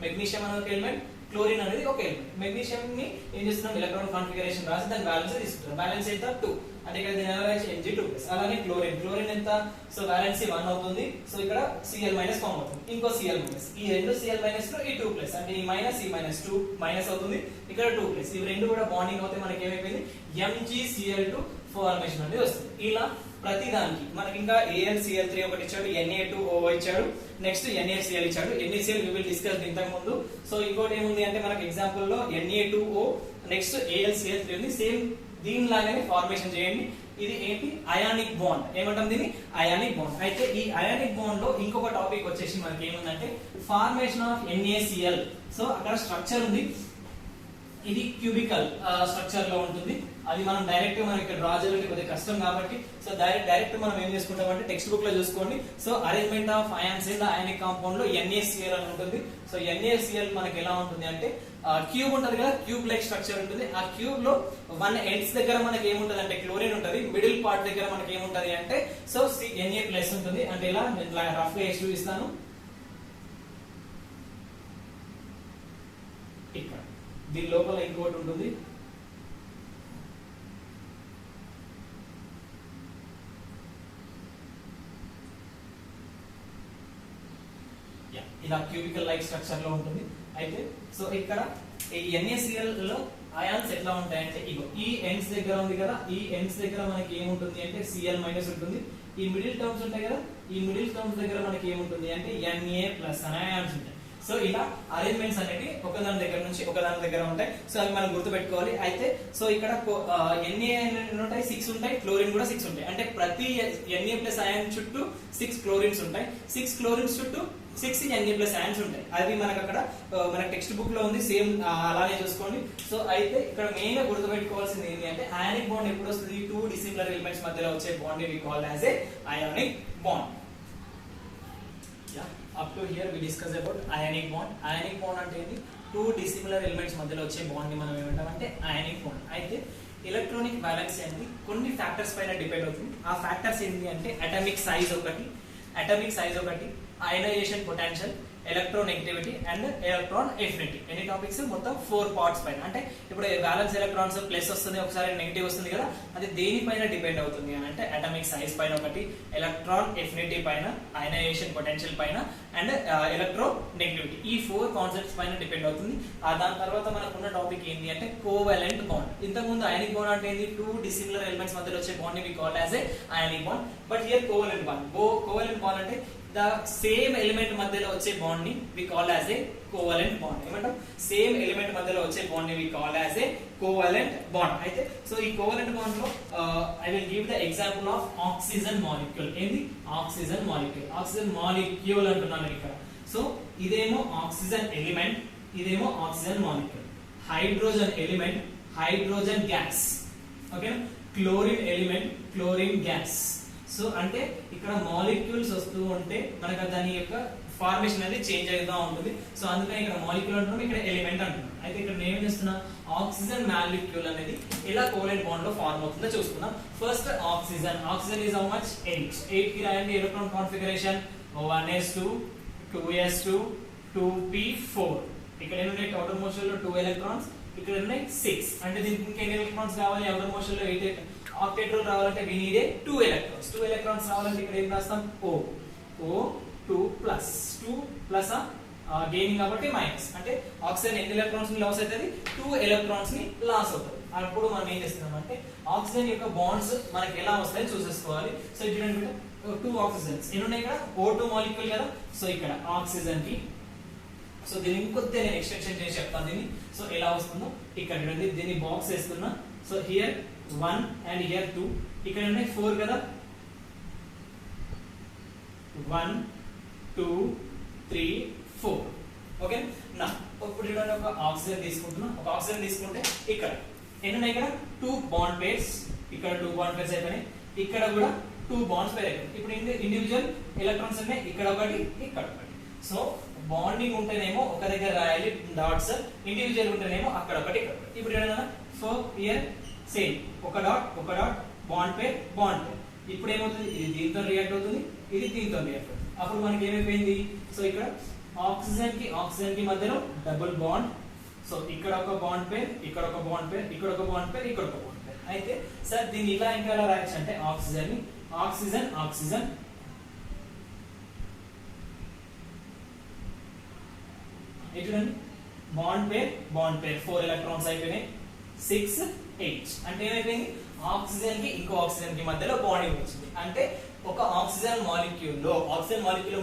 మెగ్నీషియం అనే ఒక ఎలిమెంట్, క్లోరిన్ అనేది ఒక ఎలిమెంట్. మెగ్నీషియం ని ఏం చేస్తున్నాం, ఎలక్ట్రాన్ కాన్ఫిగరేషన్ రాసి దాని బ్యాలెన్స్ తీసుకుంటాం. బ్యాలెన్స్ ఎంత 2, అంటే ఇక్కడ దీని ఎవరేజ్ Mg2+. అలానే క్లోరిన్ ఎంత, సో బ్యాలెన్స్ 1 అవుతుంది, సో ఇక్కడ Cl మైనస్ ఫామ్ అవుతుంది, ఇంకో Cl మైనస్, ఈ రెండు Cl మైనస్ లో ఈ 2+, అంటే ఈ మైనస్ 2 మైనస్ అవుతుంది, ఇక్కడ 2+, ఇవి రెండు కూడా బాండింగ్ అవుతే మనకి ఏమైపోయింది MgCl2 ఫార్మేషన్ అనేది వస్తుంది. ఇలా ప్రతి దానికి మనకి ఇంకా AlCl3 ఒకటి ఇచ్చాడు, Na2O ఇచ్చాడు, నెక్స్ట్ NaCl ఇచ్చాడు. NaCl we will discuss ఇంతకు ముందు. సో ఇంకోటి ఏముంది అంటే మనకి ఎగ్జాంపుల్ లో Na2O నెక్స్ట్ AlCl3 ఉంది, సేమ్ దీనిలాగానే ఫార్మేషన్ చేయండి. ఇది ఏంటి, అయానిక్ బాండ్. ఏమంటాం దీన్ని, అయానిక్ బాండ్. అయితే ఈ అయానిక్ బాండ్ లో ఇంకొక టాపిక్ వచ్చేసి మనకి ఏముందంటే ఫార్మేషన్ ఆఫ్ NaCl. సో అక్కడ స్ట్రక్చర్ ఉంది, ఇది క్యూబికల్ స్ట్రక్చర్ లో ఉంటుంది. అది మనం డైరెక్ట్ మనకి ఇక్కడ డ్రా చేయాలంటే కొద్దిగా కష్టం కాబట్టి సో డైరెక్ట్ మనం ఏం చేసుకుంటాం అంటే టెక్స్ట్ బుక్ లో చూసుకోండి. So arrangement of ions in the ionic compound లో NaCl అని ఉంటుంది. సో NaCl మనకి ఎలా ఉంటుంది అంటే క్యూబ్ ఉంటది కదా, క్యూబ్ లైక్ స్ట్రక్చర్ ఉంటుంది. ఆ క్యూబ్ లో 1 ఎండ్స్ దగ్గర మనకి ఏముంటది అంటే క్లోరిన్ ఉంటది, మిడిల్ పార్ట్ దగ్గర మనకి ఏముంటది అంటే సో Na+ ఉంటుంది. అంటే ఇలా నేను రఫ్ గా చూపిస్తాను. ఇక్కడ దీని లోపల ఇంకోటి ఉంటుంది, ఇలా క్యూబికల్ లైక్ స్ట్రక్చర్ లో ఉంటుంది. అయితే సో ఇక్కడ ఈ NaCl లో అయాన్స్ ఎట్లా ఉంటాయంటే ఇగో ఈ ఎండ్స్ దగ్గర ఉంది కదా, ఈ ఎండ్స్ దగ్గర మనకి ఏముంటుంది అంటే Cl మైనస్ ఉంటుంది. ఈ మిడిల్ టర్మ్స్ ఉంటాయి కదా, ఈ మిడిల్ టర్మ్స్ దగ్గర మనకి ఏముంటుంది అంటే Na+ అనే అయాన్స్ ఉంటాయి. సో ఇలా అరేంజ్మెంట్స్ అనేవి ఒకదాని దగ్గర నుంచి ఒకదాని దగ్గర ఉంటాయి. సో అవి మనం గుర్తుపెట్టుకోవాలి. అయితే సో ఇక్కడ Na ఉంటాయి 6 ఉంటాయి, క్లోరిన్ కూడా 6 ఉంటాయి. అంటే ప్రతి Na+ అయాన్ చుట్టూ 6 క్లోరిన్స్ ఉంటాయి, 6 క్లోరిన్స్ చుట్టూ 6 Na+ అయాన్స్ ఉంటాయి. అది మనకు అక్కడ మన టెక్స్ట్ బుక్ లో ఉంది, సేమ్ అలానే చూసుకోండి. సో అయితే ఇక్కడ మెయిన్ గా గుర్తుపెట్టుకోవాల్సింది ఏంటి అంటే అయానిక్ బాండ్ ఎప్పుడు వస్తుంది, 2 డిసిమిలర్ ఎలిమెంట్స్ మధ్యలో వచ్చే బాండ్ ని we call as a ionic bond. Up to here we discuss about ionic bond. Ionic bond అంటే ఏంటి, 2 డిసిమిలర్ ఎలిమెంట్స్ మధ్యలో వచ్చే బాండ్ ని మనం ఏమంటాం అంటే అయానిక్ బాండ్. అయితే ఎలక్ట్రానిక్ బ్యాలెన్స్ అనేది కొన్ని ఫ్యాక్టర్స్ పైన డిపెండ్ అవుతుంది. ఆ ఫ్యాక్టర్స్ ఏంటి అంటే అటామిక్ సైజ్ ఒకటి, ionisation potential, electronegativity and electron affinity. ఎన్ని టాపిక్స్, మొత్తం 4 పార్ట్స్ పైన. అంటే ఇప్పుడు బ్యాలెన్స్ ఎలక్ట్రాన్స్ ప్లస్ వస్తుంది, ఒకసారి నెగిటివ్ వస్తుంది కదా, అది దేనిపైన డిపెండ్ అవుతుంది అని అంటే అటామిక్ సైజ్ పైన ఒకటి, ఎలక్ట్రాన్ ఎఫినిటీ పైన, అయనైజేషన్ పొటెన్షియల్ పైన అండ్ ఎలక్ట్రోనెగటివిటీ. ఈ 4 కాన్సెప్ట్స్ పైన డిపెండ్ అవుతుంది. దాని తర్వాత మనకున్న టాపిక్ ఏంటి అంటే కోవాలెంట్ బాండ్. ఇంతకు ముందు అయానిక్ బాండ్ అంటే ఏంటి, 2 డిసిమిలర్ ఎలిమెంట్స్ మధ్యలో వచ్చే బాండ్ ని we call as a ionic bond. But here covalent bond. Covalent bond అంటే ద సేమ్ ఎలిమెంట్ మధ్యలో వచ్చే బాండ్ ని we call as a covalent bond. ఏమంటాం, సేమ్ ఎలిమెంట్ మధ్యలో వచ్చే బాండ్ ని we call as a covalent bond. అయితే so ఈ కోవాలెంట్ బాండ్ లో I will give the example of oxygen molecule. ఏంది, ఆక్సిజన్ మాలిక్యూల్. ఆక్సిజన్ మాలిక్యూల్ అంటున్నాను ఇక్కడ. సో ఇదేమో ఆక్సిజన్ ఎలిమెంట్, ఇదేమో oxygen molecule. Hydrogen element, hydrogen gas. ఓకేనా, chlorine element, chlorine gas. So అంటే ఇక్కడ మాలిక్యూల్స్ వస్తూ ఉంటే మనకు దాని యొక్క ఫార్మేషన్ అనేది చేంజ్ అవుతూ ఉంటుంది. సో అందుకని ఇక్కడ మాలిక్యూల్ అంటున్నాం, ఇక్కడ ఎలిమెంట్ అంటున్నాం. అయితే ఇక్కడ నేను ఏం చేస్తున్నా, ఆక్సిజన్ మాలిక్యూల్ అనేది ఎలా కోవాలెంట్ బాండ్ లో ఫార్మ్ అవుతుందో చూసుకుందాం. First oxygen is how much 8 కి రాయండి electron configuration 1s2 2s2 2p4. ఇక్కడ ఏమున్నాయి, అవుటర్ మోషన్ లో 2 ఎలక్ట్రాన్స్, ఇక్కడ ఉన్నాయి 6. అంటే దీనికి ఇంకా ఎన్ని ఎలక్ట్రాన్స్ కావాలి, అవుటర్ మోషన్ లో 8. ఆక్టేట్ రూల్ రావాలంటే we need 2 electrons. 2 electrons రావాలంటే ఇక్కడ ఏం రాస్తాం, O2 ప్లస్ 2 ప్లస్ గెయినింగ్ కాబట్టి మైనస్. అంటే ఆక్సిజన్ ఎన్ని ఎలక్ట్రాన్స్ ని లాస్ అవుతుంది, 2 ఎలక్ట్రాన్స్ ని లాస్ అవుతుంది. అప్పుడు మనం ఏం చేస్తున్నాం అంటే ఆక్సిజన్ యొక్క బాండ్స్ మనకి ఎలా వస్తాయో చూసేసుకోవాలి. సో చూడండి 2 ఆక్సిజన్స్ ఎన్ని ఉన్నాయి ఇక్కడ, O2 మాలిక్యూల్ కదా. సో ఇక్కడ ఆక్సిజన్ కి, సో దీన్ని ఇంకొద్ది నేను ఎక్స్టెన్షన్ చేసి చెప్తాను దీన్ని. సో ఎలా వస్తుందో ఇక్కడ చూడండి, దీన్ని బాక్స్ వేస్తున్నా. So here 1 and here 2. ఇక్కడ ఉన్నాయి 4 కదా, 1 2 3 4. ఓకే, నా ఇప్పుడు చూడండి ఒక ఆక్సిజన్ తీసుకుంటున్నా, ఒక ఆక్సిజన్ తీసుకుంటే ఇక్కడ ఎన్ని ఉన్నాయి, ఇక్కడ 2 బాండ్ పేర్స్, ఇక్కడ 2 బాండ్ పేర్స్ అయిపోయినాయి, ఇక్కడ కూడా 2 బాండ్స్ పేర్ అయిపోయినాయి. ఇప్పుడు ఇండివిజువల్ ఎలక్ట్రాన్స్ ఉన్నాయి, ఇక్కడ ఒకటి ఇక్కడ ఒకటి. సో బాండింగ్ ఉంటేనేమో ఒక దగ్గర రాయాలి డాట్స్, ఇండివిజువల్ ఉంటేనేమో అక్కడ ఒకటి ఇక్కడ ఒకటి. ఇప్పుడు ఏదైనా సో హియర్ సేమ్ ఒక డాట్ బాండ్ పేర్. ఇప్పుడు ఏమవుతుంది, ఇది దీంతో రియాక్ట్ అవుతుంది, ఇది దీంతో రియాక్ట్ అవుతుంది. అప్పుడు మనకి ఏమైపోయింది, సో ఇక్కడ ఆక్సిజన్ కి మధ్యలో డబుల్ బాండ్. సో ఇక్కడ ఒక బాండ్ పేర్, ఇక్కడ ఒక బాండ్ పేర్, ఇక్కడ ఒక బాండ్ పేర్, ఇక్కడ ఒక బాండ్ పేర్. అయితే సార్ దీన్ని ఇలా ఇంకా ఎలా రాయొచ్చు అంటే ఆక్సిజన్ చూడండి బాండ్ పేర్ 4 ఎలక్ట్రాన్స్ అయిపోయినాయి, 6 8 అంటే ఏమైపోయింది, ఆక్సిజన్ కి ఇంకో ఆక్సిజన్ కి మధ్యలో బాండింగ్ వచ్చింది. అంటే ఒక ఆక్సిజన్ మాలిక్యూల్ లో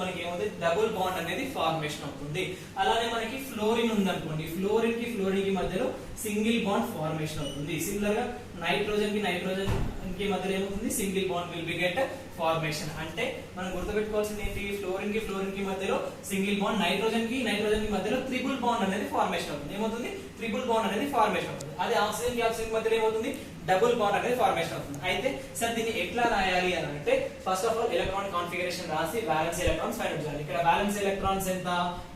మనకి ఏమవుతుంది, డబుల్ బాండ్ అనేది ఫార్మేషన్ అవుతుంది. అలానే మనకి ఫ్లోరిన్ ఉందనుకోండి, ఫ్లోరిన్ కి మధ్యలో సింగిల్ బాండ్ ఫార్మేషన్ అవుతుంది. సిమిలర్ గా నైట్రోజన్ కి మధ్యలో ఏమవుతుంది, single bond will be get formation. అంటే మనం గుర్తుపెట్టుకోవాల్సింది ఏంటి, ఫ్లోరిన్ కి మధ్యలో సింగిల్ బాండ్, నైట్రోజన్ కి మధ్యలో ట్రిపుల్ బాండ్ అనేది ఫార్మేషన్ అవుతుంది. ఏమవుతుంది, ట్రిపుల్ బాండ్ అనేది ఫార్మేషన్ అవుతుంది. అదే ఆక్సిజన్ కి మధ్యలో ఏమవుతుంది, డబుల్ బాండ్ అనేది ఫార్మేషన్ అవుతుంది. అయితే సార్ దీన్ని ఎట్లా రాయాలి అని అంటే first of all electron configuration రాసి బ్యాలెన్స్ ఎలక్ట్రాన్స్ ఫైండ్ అవుట్ చేయాలి. ఇక్కడ బ్యాలెన్స్ ఎలక్ట్రాన్స్ ఎంత,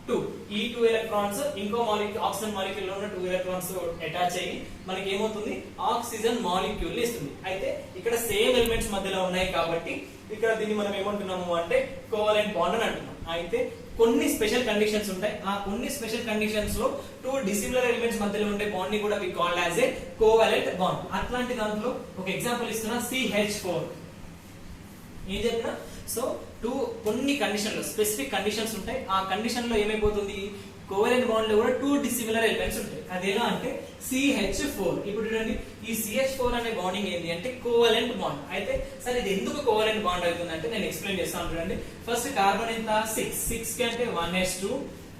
2. ఈ 2 ఎలక్ట్రాన్స్ ఇంకో ఆక్సిజన్ మాలిక్యూల్ లో ఉన్న 2 ఎలక్ట్రాన్స్ అటాచ్ అయ్యి మనకి ఏమవుతుంది, ఆక్సిజన్ మాలిక్యూల్ ఇస్తుంది. అయితే ఇక్కడ సేమ్ ఎలిమెంట్స్ మధ్యలో ఉన్నాయి కాబట్టి ఇక్కడ దీన్ని మనం ఏమంటున్నాము అంటే కోవలెంట్ బాండ్ అని అంటున్నాం. అయితే కొన్ని స్పెషల్ కండిషన్స్ ఉంటాయి, ఆ కొన్ని స్పెషల్ కండిషన్స్ లో 2 డిసిమిలర్ ఎలిమెంట్స్ మధ్యలో ఉండే బాండ్ ని కూడా we called as a covalent bond. అట్లాంటి దాంట్లో ఒక ఎగ్జాంపుల్ ఇస్తున్నా, CH4 ఏం చెప్పినా. సో కొన్ని కండిషన్లు స్పెసిఫిక్ కండిషన్స్ ఉంటాయి, ఆ కండిషన్ లో ఏమైపోతుంది, కోవలెంట్ బాండ్ లో కూడా 2 డిసిమిలర్ ఎలిమెంట్స్ ఉంటాయి. అదేలా అంటే CH4. ఇప్పుడు చూడండి ఈ CH4 అనే బాండింగ్ ఏంటి అంటే కోవలెంట్ బాండ్. అయితే సరే ఇది ఎందుకు కోవలెంట్ బాండ్ అవుతుంది అంటే నేను ఎక్స్ప్లెయిన్ చేస్తాను. చూడండి ఫస్ట్ కార్బన్ ఎంత, 6 కి అంటే 1s2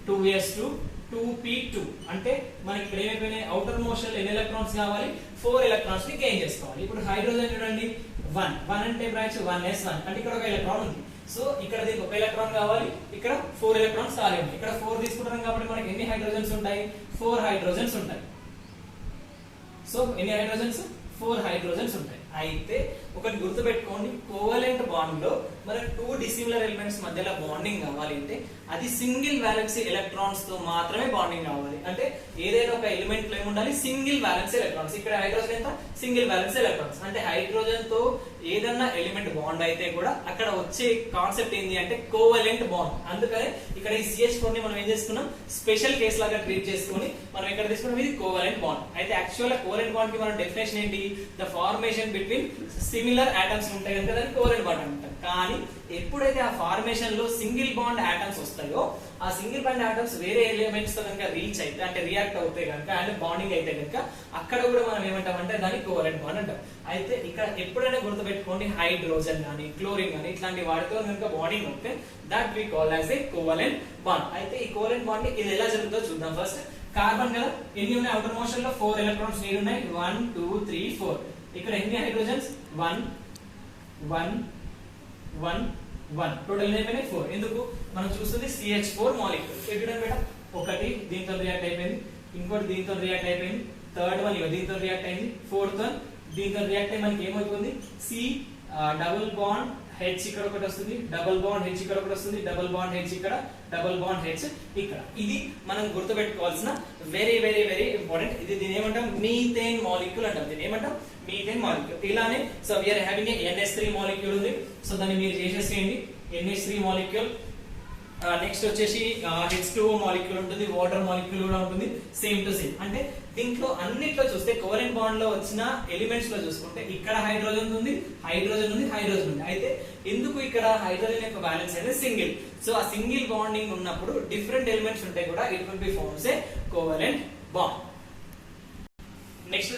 2s2 2p2 అంటే మనకి ఇక్కడ ఏమైపోయినాయి, అవుటర్ మోషన్ ఎన్ని ఎలక్ట్రాన్స్ కావాలి, 4 ఎలక్ట్రాన్స్ ని గెయిన్ చేసుకోవాలి. ఇప్పుడు హైడ్రోజన్ చూడండి 1 అంటే బ్రాంచ్ 1s1 అంటే ఇక్కడ ఒక ఎలక్ట్రాన్ ఉంది. సో ఇక్కడ దీనికి ఒక ఎలక్ట్రాన్ కావాలి, ఇక్కడ 4 ఎలక్ట్రాన్స్ ఖాళీ ఉన్నాయి. ఇక్కడ 4 తీసుకుంటాం కాబట్టి మనకి ఎన్ని హైడ్రోజన్స్ ఉంటాయి, 4 హైడ్రోజన్స్ ఉంటాయి. సో ఎన్ని హైడ్రోజన్స్, 4 హైడ్రోజన్స్ ఉంటాయి. అయితే ఒకటి గుర్తుపెట్టుకోండి, కోవలెంట్ బాండ్ లో మనకు 2 డిసిమిలర్ ఎలిమెంట్స్ మధ్యలో బాండింగ్ కావాలి అంటే అది సింగిల్ వాలెన్సీ ఎలక్ట్రాన్స్ తో మాత్రమే బాండింగ్ కావాలి. అంటే ఏదైనా ఒక ఎలిమెంట్ లో ఏముండాలి, సింగిల్ వాలెన్సీ ఎలక్ట్రాన్స్. ఇక్కడ హైడ్రోజన్ ఎంత, సింగిల్ వాలెన్సీ ఎలక్ట్రాన్స్. అంటే హైడ్రోజన్ తో ఏదన్నా ఎలిమెంట్ బాండ్ అయితే కూడా అక్కడ వచ్చే కాన్సెప్ట్ ఏంటి అంటే కోవలెంట్ బాండ్. అందుకని ఇక్కడ ఈ CH4 ని మనం ఏం చేసుకున్నాం, స్పెషల్ కేస్ లాగా ట్రీట్ చేసుకొని మనం ఇక్కడ తీసుకున్నాం, ఇది కోవలెంట్ బాండ్. అయితే యాక్చువల్ గా కోవలెంట్ బాండ్ కి మన డెఫినేషన్ ఏంటి, the formation between similar atoms ఉంటాయి కనుక దాన్ని కోవలెంట్ బాండ్ అంటారు. కానీ ఎప్పుడైతే ఆ ఫార్మేషన్ లో సింగిల్ బాండ్ ఆటమ్స్ వస్తాయో, ఆ సింగిల్ బాండ్ ఆటమ్స్ వేరే ఎలిమెంట్స్ తో కనుక రీచ్ అయితే అంటే రియాక్ట్ అవుతాయి కనుక అంటే బాండింగ్ అయితే కనుక అక్కడ కూడా మనం ఏమంటామంటే దాన్ని కోవలెంట్ బాండ్ అంటాం. అయితే ఇక్కడ ఎప్పుడైనా గుర్తుపెట్టుకోండి, హైడ్రోజన్ గానీ క్లోరిన్ గానీ ఇట్లాంటి వాటితో కనుక బాండింగ్ ఉంటే that we call as a covalent bond. అయితే ఈ కోవలెంట్ బాండ్ ఇది ఎలా జరుగుతుందో చూద్దాం. ఫస్ట్ కార్బన్ కదా, ఎన్ని ఉన్నాయి, అవుటర్ మోషన్ లో 4 ఎలక్ట్రాన్స్ నీడ్ ఉన్నాయి, 1 2 3 4. ఇక్కడ ఎన్ని హైడ్రోజన్స్, 1 1 1 1 టోటల్ అయిపోయినాయి 4. ఎందుకు, మనం చూస్తుంది CH4 మాలిక్యూల్. చూడండి బేటా, ఒకటి దీంతో రియాక్ట్ అయిపోయింది, ఇంకోటి దీంతో రియాక్ట్ అయిపోయింది, థర్డ్ వన్ దీంతో రియాక్ట్ అయింది, ఫోర్త్ వన్ దీంతో రియాక్ట్ అయ్యి మనకి ఏమవుతుంది, C డబుల్ బాండ్ H ఇక్కడ ఒకటి వస్తుంది, డబుల్ బాండ్ H ఇక్కడ ఒకటి వస్తుంది, డబుల్ బాండ్ H ఇక్కడ, డబుల్ బాండ్ H ఇక్కడ. ఇది మనం గుర్తుపెట్టుకోవాల్సిన వెరీ వెరీ వెరీ ఇంపార్టెంట్. ఇది దీని ఏమంటాం, మీథేన్ మాలిక్యూల్ అంటాం. దీని ఏమంటాం, మీథేన్ మాలిక్యూల్. ఇలానే so we are having a NH3 molecule ఉంది. సో దాన్ని మీరు చేసేసేయండి, NH3 మాలిక్యూల్. నెక్స్ట్ వచ్చేసి H2O మాలిక్యూల్ ఉంటుంది, వాటర్ మాలిక్యూల్ కూడా ఉంటుంది, సేమ్ టు సేమ్. అంటే దీంట్లో అన్నిట్లో చూస్తే కోవలెంట్ బాండ్ లో వచ్చిన ఎలిమెంట్స్ లో చూసుకుంటే ఇక్కడ హైడ్రోజన్ ఉంది, హైడ్రోజన్ ఉంది, హైడ్రోజన్ ఉంది. అయితే ఎందుకు ఇక్కడ హైడ్రోజన్ యొక్క బ్యాలెన్స్ అనేది సింగిల్. సో ఆ సింగిల్ బాండింగ్ ఉన్నప్పుడు డిఫరెంట్ ఎలిమెంట్స్ ఉంటాయి కూడా, it will be forms a covalent bond. Next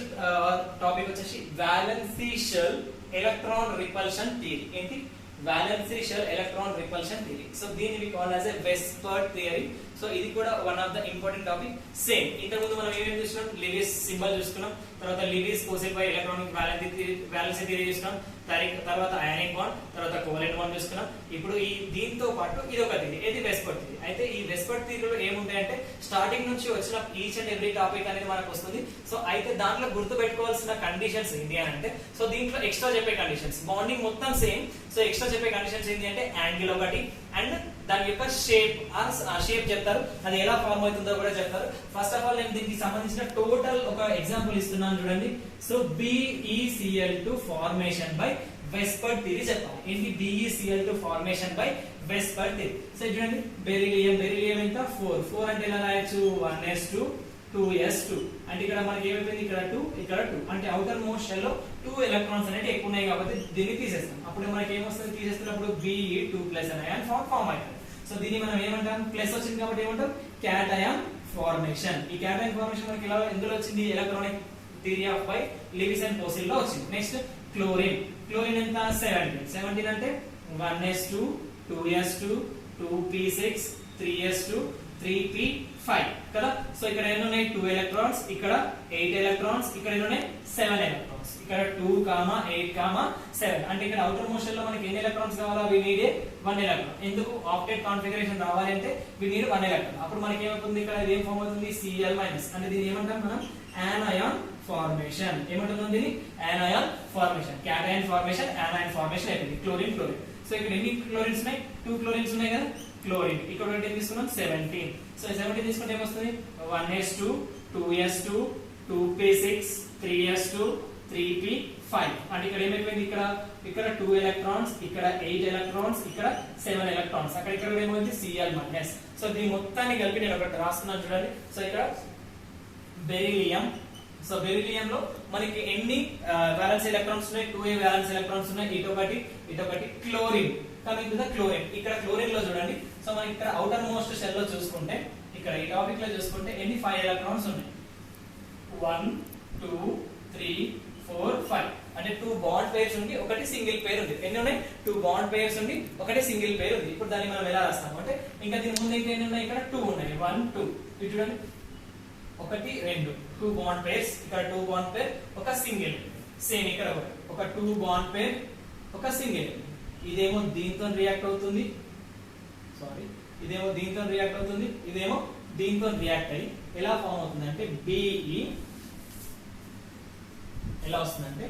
topic వచ్చేసి valency shell electron repulsion theory. ఏంటి, valency shell electron repulsion theory. So దీన్ని we call as a VSEPR theory. So ఇది కూడా one of the important topic. Same ఇంతకు ముందు మనం ఏమేమి చూసినాం, లెవిస్ సింబల్ చూసుకున్నాం, తర్వాత Lewis Kossel by electronic valency theory చూసినాం, తర్వాత అయానిక్ బాండ్, తర్వాత కోవలెంట్ బాండ్ చూసుకున్నాం. ఇప్పుడు ఈ దీంతో పాటు ఇది ఒక థియరీ, ఇది వెస్పర్ట్ థియరీ. అయితే ఈ వెస్పర్ట్ థియరీలో ఏముంటాయంటే స్టార్టింగ్ నుంచి వచ్చిన ఈచ్ అండ్ ఎవ్రీ టాపిక్ అనేది మనకు వస్తుంది. సో అయితే దాంట్లో గుర్తు పెట్టుకోవాల్సిన కండిషన్స్ ఏంటి అని అంటే, సో దీంట్లో ఎక్స్ట్రా చెప్పే కండిషన్స్, బాండింగ్ మొత్తం సేమ్. సో ఎక్స్ట్రా చెప్పే కండిషన్స్ ఏంటి అంటే యాంగిల్ ఒకటి, అండ్ దాని యొక్క షేప్ చెప్తారు, అది ఎలా ఫార్మ్ అవుతుందో కూడా చెప్తారు. ఫస్ట్ ఆఫ్ ఆల్ నేను దీనికి సంబంధించిన టోటల్ ఒక ఎగ్జాంపుల్ ఇస్తున్నాను చూడండి. So BeCl2 formation by VSEPR theory చెప్పాలి. ఏంటి BeCl2 formation by VSEPR theory. So చూడండి, బెరిలియం ఎంత 4 అంటే ఎలా రాయొచ్చు, 1s2 2s2 అంటే ఇక్కడ మనకి ఏమైపోయింది, ఇక్కడ 2 అంటే అవుటర్ మోస్ట్ షెల్ లో 2 ఎలక్ట్రాన్స్ అనేవి ఎక్కువ ఉన్నాయి కాబట్టి దీన్ని తీసేస్తాం. అప్పుడు మనకి ఏమొస్తుంది, తీసేస్తున్నప్పుడు Be2+ అయాన్ ఫార్మ్ అవుతుంది. సో దీన్ని మనం ఏమంటాం, ప్లస్ వచ్చింది కాబట్టి ఏమంటాం, క్యాటయాన్ ఫార్మేషన్. ఈ క్యాటయాన్ ఫార్మేషన్ మనకి ఎలా ఎందులో వచ్చింది, electronic theory of by Lewis and Kossel లో వచ్చింది. నెక్స్ట్ క్లోరిన్ ఎంత 17 అంటే 1s2 2s2 2p6 3s2 3p5 కదా. సో ఇక్కడ ఎన్ని ఉన్నాయి, 2 ఎలక్ట్రాన్స్, ఇక్కడ 8 ఎలక్ట్రాన్స్, ఇక్కడ ఎన్ని ఉన్నాయి 7 ఎలక్ట్రాన్స్, ఇక్కడ 2, 8, 7 అంటే ఇక్కడ అవుటర్ మోస్ట్ షెల్ లో మనకి ఎన్ని ఎలక్ట్రాన్స్ కావాలా, వి నీడ్ 1 ఎలక్ట్రాన్. ఎందుకు, ఆక్టేట్ కాన్ఫిగరేషన్ రావాలి అంటే వి నీడ్ 1 ఎలక్ట్రాన్. అప్పుడు మనకి ఏమవుతుంది, ఇక్కడ ఏం ఫార్మ్ అవుతుంది, Cl- అంటే దీన్ని ఏమంటాం మనం, anion ఫార్మేషన్. ఏమంటున్నాం దీన్ని, anion ఫార్మేషన్. క్యాటయాన్ ఫార్మేషన్, anion ఫార్మేషన్ అయిపోయింది. క్లోరిన్. సో ఇక్కడ ఎన్ని క్లోరిన్స్ ఉన్నాయి, 2 క్లోరిన్స్ ఉన్నాయి కదా, క్లోరిన్. ఇక్కడ ఏం తీసుకున్నాం, 17. సో 17 తీసుకుంటే ఏమొస్తుంది, 1s2 2s2 2p6 3s2 3p5 అంటే ఇక్కడ ఏమైపోయింది, ఇక్కడ 2 ఎలక్ట్రాన్స్, ఇక్కడ 8 ఎలక్ట్రాన్స్, ఇక్కడ 7 ఎలక్ట్రాన్స్, ఇక్కడ ఏమైంది Cl-. సో దీని మొత్తాన్ని కలిపి నేను ఒకటి రాస్తున్నాను చూడండి. సో ఇక్కడ బెరిలియం. సో బెరిలియం లో మనకి ఎన్ని వాలెన్స్ ఎలక్ట్రాన్స్ ఉన్నాయి, 2 వాలెన్స్ ఎలక్ట్రాన్స్ ఉన్నాయి, ఇటొకటి chlorine. Coming to the chlorine, ఇక్కడ క్లోరిన్ లో చూడండి. సో మనకి ఇక్కడ అవుటర్ మోస్ట్ షెల్ లో చూసుకుంటే, ఇక్కడ ఈ టాపిక్ లో చూసుకుంటే ఎన్ని 5 ఎలక్ట్రాన్స్ ఉన్నాయి, 1 2 3 4 5 అంటే 2 బాండ్ పేర్స్ ఉంది, ఒకటి సింగిల్ పేర్ ఉంది. ఎన్ని ఉన్నాయి, 2 బాండ్ పేర్స్ ఉంది, ఒకటి సింగిల్ పేర్ ఉంది. ఇప్పుడు దాన్ని మనం ఎలా రాస్తాము అంటే, ఇంకా దీని ముందు ఇంకా ఎన్ని ఉన్నాయి, ఇక్కడ 2 ఉన్నాయి, 1 2 ఇటు చూడండి, 1 2 బాండ్ పేర్స్, ఇక్కడ 2 బాండ్ పేర్, ఒక సింగిల్. సేమ్ ఇక్కడ ఒక 2 బాండ్ పేర్, ఒక సింగిల్. ఇదేమో దీంతో రియాక్ట్ అవుతుంది, ఇదేమో దీంతో రియాక్ట్ అవుతుంది, ఇదేమో దీంతో రియాక్ట్ అయ్యి ఎలా ఫామ్ అవుతుంది అంటే Be ఎలా వస్తుందంటే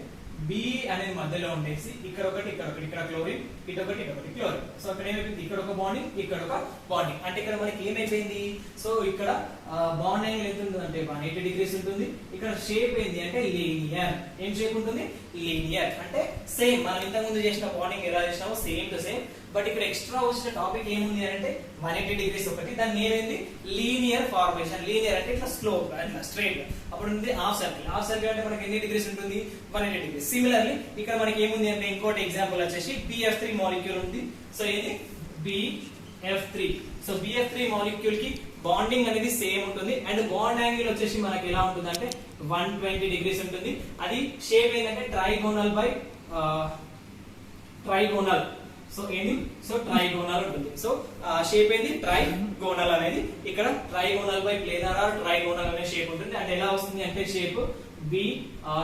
B అనేది మధ్యలో ఉండేసి ఇక్కడ ఒకటి, ఇక్కడ క్లోరిన్, ఇటొకటి క్లోరిన్. సో అక్కడ ఏమైపోయింది, ఇక్కడ ఒక బాండింగ్, ఇక్కడ ఒక బాండింగ్. అంటే ఇక్కడ మనకి ఏమైపోయింది, సో ఇక్కడ బాండ్ యాంగిల్ ఎంత ఉంటుంది అంటే 180 డిగ్రీస్ ఉంటుంది. ఇక్కడ షేప్ ఏంటి అంటే లీనియర్. ఏం షేప్ ఉంటుంది, లీనియర్. అంటే సేమ్ మనం ఇంతకు ముందు చేసిన బాండింగ్ ఎలా చేసినామో సేమ్ టు సేమ్. బట్ ఇక్కడ ఎక్స్ట్రా వచ్చిన టాపిక్ ఏముంది అంటే 180 డిగ్రీస్ ఒకటి, దాన్ని ఏమైంది లీనియర్ ఫార్మేషన్. లీనియర్ అంటే ఇట్లా స్లోప్ అట్లా స్ట్రైట్. అప్పుడు ఉంది హాఫ్ సర్కిల్ అంటే మనకి ఎన్ని డిగ్రీస్ ఉంటుంది, 180 డిగ్రీస్. సిమిలర్లీ ఇక్కడ మనకి ఏముంది అంటే ఇంకోటి ఎగ్జాంపుల్ వచ్చేసి BF3 మాలిక్యూల్ ఉంది. సో ఇది BF3. సో BF3 మాలిక్యూల్ కి బాండింగ్ అనేది సేమ్ ఉంటుంది, అండ్ బాండ్ యాంగిల్ వచ్చేసి మనకి ఎలా ఉంటుంది అంటే 120 డిగ్రీస్ ఉంటుంది. అది షేప్ ఏంటంటే ట్రైగోనల్ బై ట్రైగోనల్. సో ఏంటి, సో ట్రైగోనల్ ఉంటుంది. సో షేప్ ఏంది, ట్రైగోనల్ అనేది. ఇక్కడ trigonal by planar or trigonal అనే షేప్ ఉంటుంది. అంటే ఎలా వస్తుంది అంటే షేప్ B,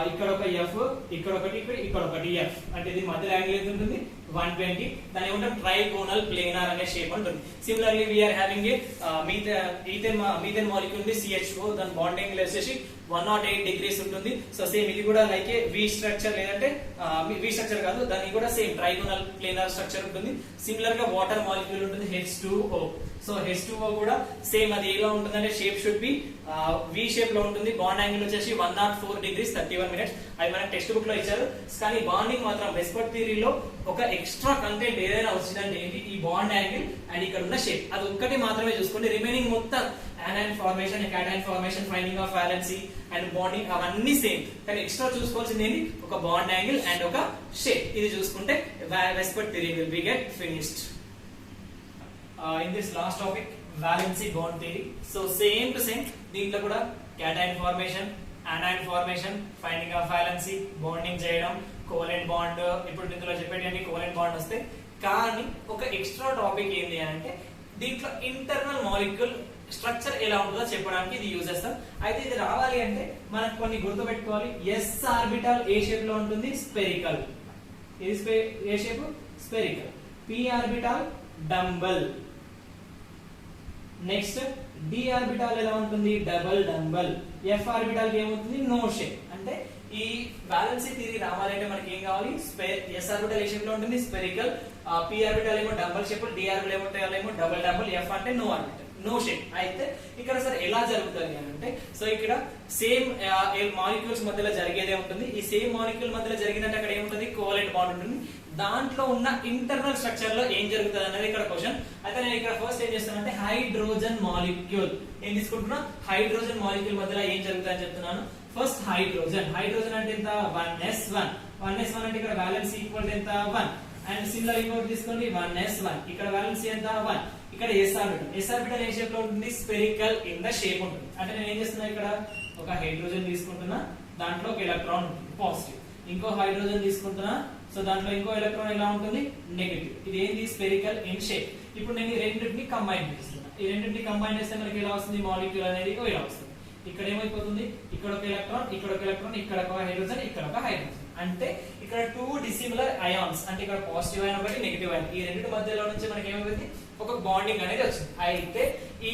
ఇక్కడ ఒక F, ఇక్కడ ఒకటి F. అంటే ఇది మధ్య యాంగిల్ ఎంత ఉంటుంది, 120. దాని ఏమంటాం, ట్రైగోనల్ ప్లేనర్ అనే షేప్ ఉంటుంది. Similarly we are having a methane molecule ఉంది, CH4. దాని బాండ్ యాంగిల్ వచ్చేసి 108 డిగ్రీస్ ఉంటుంది. సో సేమ్ ఇది కూడా లైక్ ఏ వి స్ట్రక్చర్, లేదంటే వి స్ట్రక్చర్ కాదు, దానికి కూడా సేమ్ ట్రైగోనల్ ప్లేనర్ స్ట్రక్చర్ ఉంటుంది. సిమిలర్ గా వాటర్ మాలిక్యూల్ ఉంటుంది, H2O. సో H2O కూడా సేమ్, అది ఎలా ఉంటుందంటే shape should be V shape లో ఉంటుంది. బాండ్ యాంగిల్ వచ్చేసి 104 డిగ్రీస్ 31 మినిట్స్. అది మన టెక్స్ట్ బుక్ లో ఇచ్చారు. కానీ బాండింగ్ మాత్రం వెస్పర్ట్ థియరీలో ఒక ఎక్స్ట్రా కంటెంట్ ఏదైనా వచ్చిందంటే ఏంటి, ఈ బాండ్ యాంగిల్ అండ్ ఇక్కడ ఉన్న షేప్, అది ఒక్కటి మాత్రమే చూసుకోండి. రిమైనింగ్ మొత్తం anion ఫార్మేషన్, cation formation, finding of valency and bonding అవన్నీ సేమ్. కానీ ఎక్స్ట్రా చూసుకోవాల్సింది ఏంటి, ఒక బాండ్ యాంగిల్ అండ్ ఒక షేప్. ఇది చూసుకుంటే VSEPR theory will be get finished. In this last topic, valency bond theory. So same to same, దీంట్లో కూడా cation formation, anion formation, finding of valency, bonding చేయడం, కోవలెంట్ బాండ్. ఇప్పుడు ఇందులో చెప్పేటి covalent bond వస్తే, కానీ ఒక ఎక్స్ట్రా టాపిక్ ఏంటి అంటే దీంట్లో ఇంటర్నల్ మాలిక్యూల్ స్ట్రక్చర్ ఎలా ఉంటుందో చెప్పడానికి ఇది యూజ్ చేస్తాం. అయితే ఇది రావాలి అంటే మనకు కొన్ని గుర్తుపెట్టుకోవాలి. ఎస్ ఆర్బిటాల్ ఏ షేప్ లో ఉంటుంది, స్పెరికల్. ఇది ఏ shape, spherical. P orbital dumbbell. Next D orbital ఎలా ఉంటుంది, డబల్ డంబల్. ఎఫ్ ఆర్బిటాల్ ఏమవుతుంది, నో షేప్. అంటే ఈ బ్యాలెన్సీ థియరీ రావాలంటే మనకి ఏం కావాలి, ఎస్ ఆర్బిటల్ ఏ షేప్ లో ఉంటుంది, స్పెరికల్. పి ఆర్బిటల్ ఏమో డంబల్ షేప్, డి ఆర్బిటల్ ఏమో డబల్ డంబల్, ఎఫ్ అంటే నో ఆర్బిటల్, నో షేప్. అయితే ఇక్కడ సరే ఎలా జరుగుతుంది అంటే, సో ఇక్కడ సేమ్ మాలిక్యూల్స్ మధ్యలో జరిగేదే ఉంటుంది. ఈ సేమ్ మాలిక్యూల్ మధ్యలో జరిగిందంటే అక్కడ ఏముంటుంది, కోవలెంట్ బాండ్ ఉంటుంది. దాంట్లో ఉన్న ఇంటర్నల్ స్ట్రక్చర్ లో ఏం జరుగుతుంది అనేది ఇక్కడ క్వశ్చన్. అయితే నేను ఇక్కడ ఫస్ట్ ఏం చేస్తానంటే హైడ్రోజన్ మాలిక్యూల్ ఏం తీసుకుంటున్నా, హైడ్రోజన్ మాలిక్యూల్ మధ్యలో ఏం జరుగుతుందని చెప్తున్నాను. ఫస్ట్ హైడ్రోజన్ అంటే ఎంత, 1s1. 1s1 అంటే ఇక్కడ బ్యాలెన్స్ ఈక్వల్ ఎంత, 1. అండ్ సిమిలర్ ఇంకోటి తీసుకోండి, 1s1. ఇక్కడ బ్యాలెన్స్ ఎంత, 1. ఇక్కడ ఎస్ ఆర్బిటల్ ఏ షేప్ లో ఉంటుంది, స్పెరికల్ ఇన్ ద షేప్ ఉంటుంది. అంటే నేను ఏం చేస్తున్నా, ఇక్కడ ఒక హైడ్రోజన్ తీసుకుంటున్నా, దాంట్లో ఒక ఎలక్ట్రాన్ ఉంటుంది పాజిటివ్. ఇంకో హైడ్రోజన్ తీసుకుంటున్నా, సో దాంట్లో ఇంకో ఎలక్ట్రాన్ ఎలా ఉంటుంది, నెగటివ్. ఇది ఏంది, స్పెరికల్ ఇన్ షేప్. ఇప్పుడు నేను ఈ రెండింటిని కంబైన్ చేస్తున్నా. ఈ రెండింటిని కంబైన్ చేస్తే మనకి ఎలా వస్తుంది, మాలిక్యూల్ అనేది ఇలా వస్తుంది. ఇక్కడ ఏమైపోతుంది, ఇక్కడ ఒక ఎలక్ట్రాన్, ఇక్కడ ఒక ఎలక్ట్రాన్, ఇక్కడ ఒక హైడ్రోజన్, ఇక్కడ ఒక హైడ్రోజన్. అంటే ఇక్కడ 2 డిసిమిలర్ అయాన్స్, అంటే ఇక్కడ పాజిటివ్ అయాన్ ఒకటి, నెగటివ్ అయాన్, ఈ రెండింటి మధ్యలో నుంచి మనకి ఏమైంది, ఒక బాండింగ్ అనేది వచ్చింది. అయితే ఈ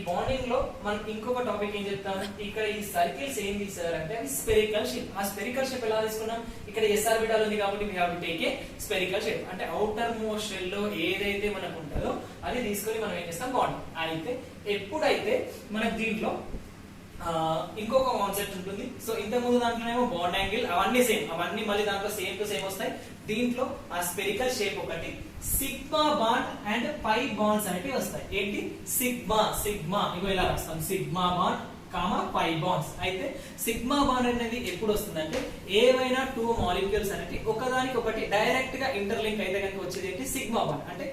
బాండింగ్ లో మనం ఇంకొక టాపిక్ ఏం చెప్తాము, ఇక్కడ ఈ సర్కిల్స్ ఏం తీసారంటే అవి స్పెరికల్ షేప్. ఆ స్పెరికల్ షేప్ ఎలా తీసుకున్నాం, ఇక్కడ ఎస్ ఆర్బిటాల్ ఉంది కాబట్టి we have to take a spherical shape. అంటే అవుటర్ మోస్ట్ షెల్ లో ఏదైతే మనకు ఉంటుందో అది తీసుకొని మనం ఏం చేస్తాం, బాండింగ్. అయితే ఎప్పుడైతే మనకు దీంట్లో ఇంకొక కాన్సెప్ట్ ఉంటుంది. సో ఇంత ముందు దాంట్లోనేమో బాండ్ యాంగిల్ అవన్నీ సేమ్, అవన్నీ మళ్ళీ దాంట్లో సేమ్ టు సేమ్ వస్తాయి. దీంట్లో ఆ స్పెరికల్ షేప్ ఒకటి, sigma bond and pi bonds అనేవి వస్తాయి. ఏంటి, సిగ్మా ఇగో ఇలా రాస్తాం, sigma bond comma pi bonds. అయితే సిగ్మా బాండ్ అనేది ఎప్పుడు వస్తుందంటే, ఏవైనా 2 మాలిక్యూల్స్ అనేవి ఒకదానికి ఒకటి డైరెక్ట్ గా ఇంటర్లింక్ అయితే కనుక వచ్చేది ఏంటి, సిగ్మా బాండ్. అంటే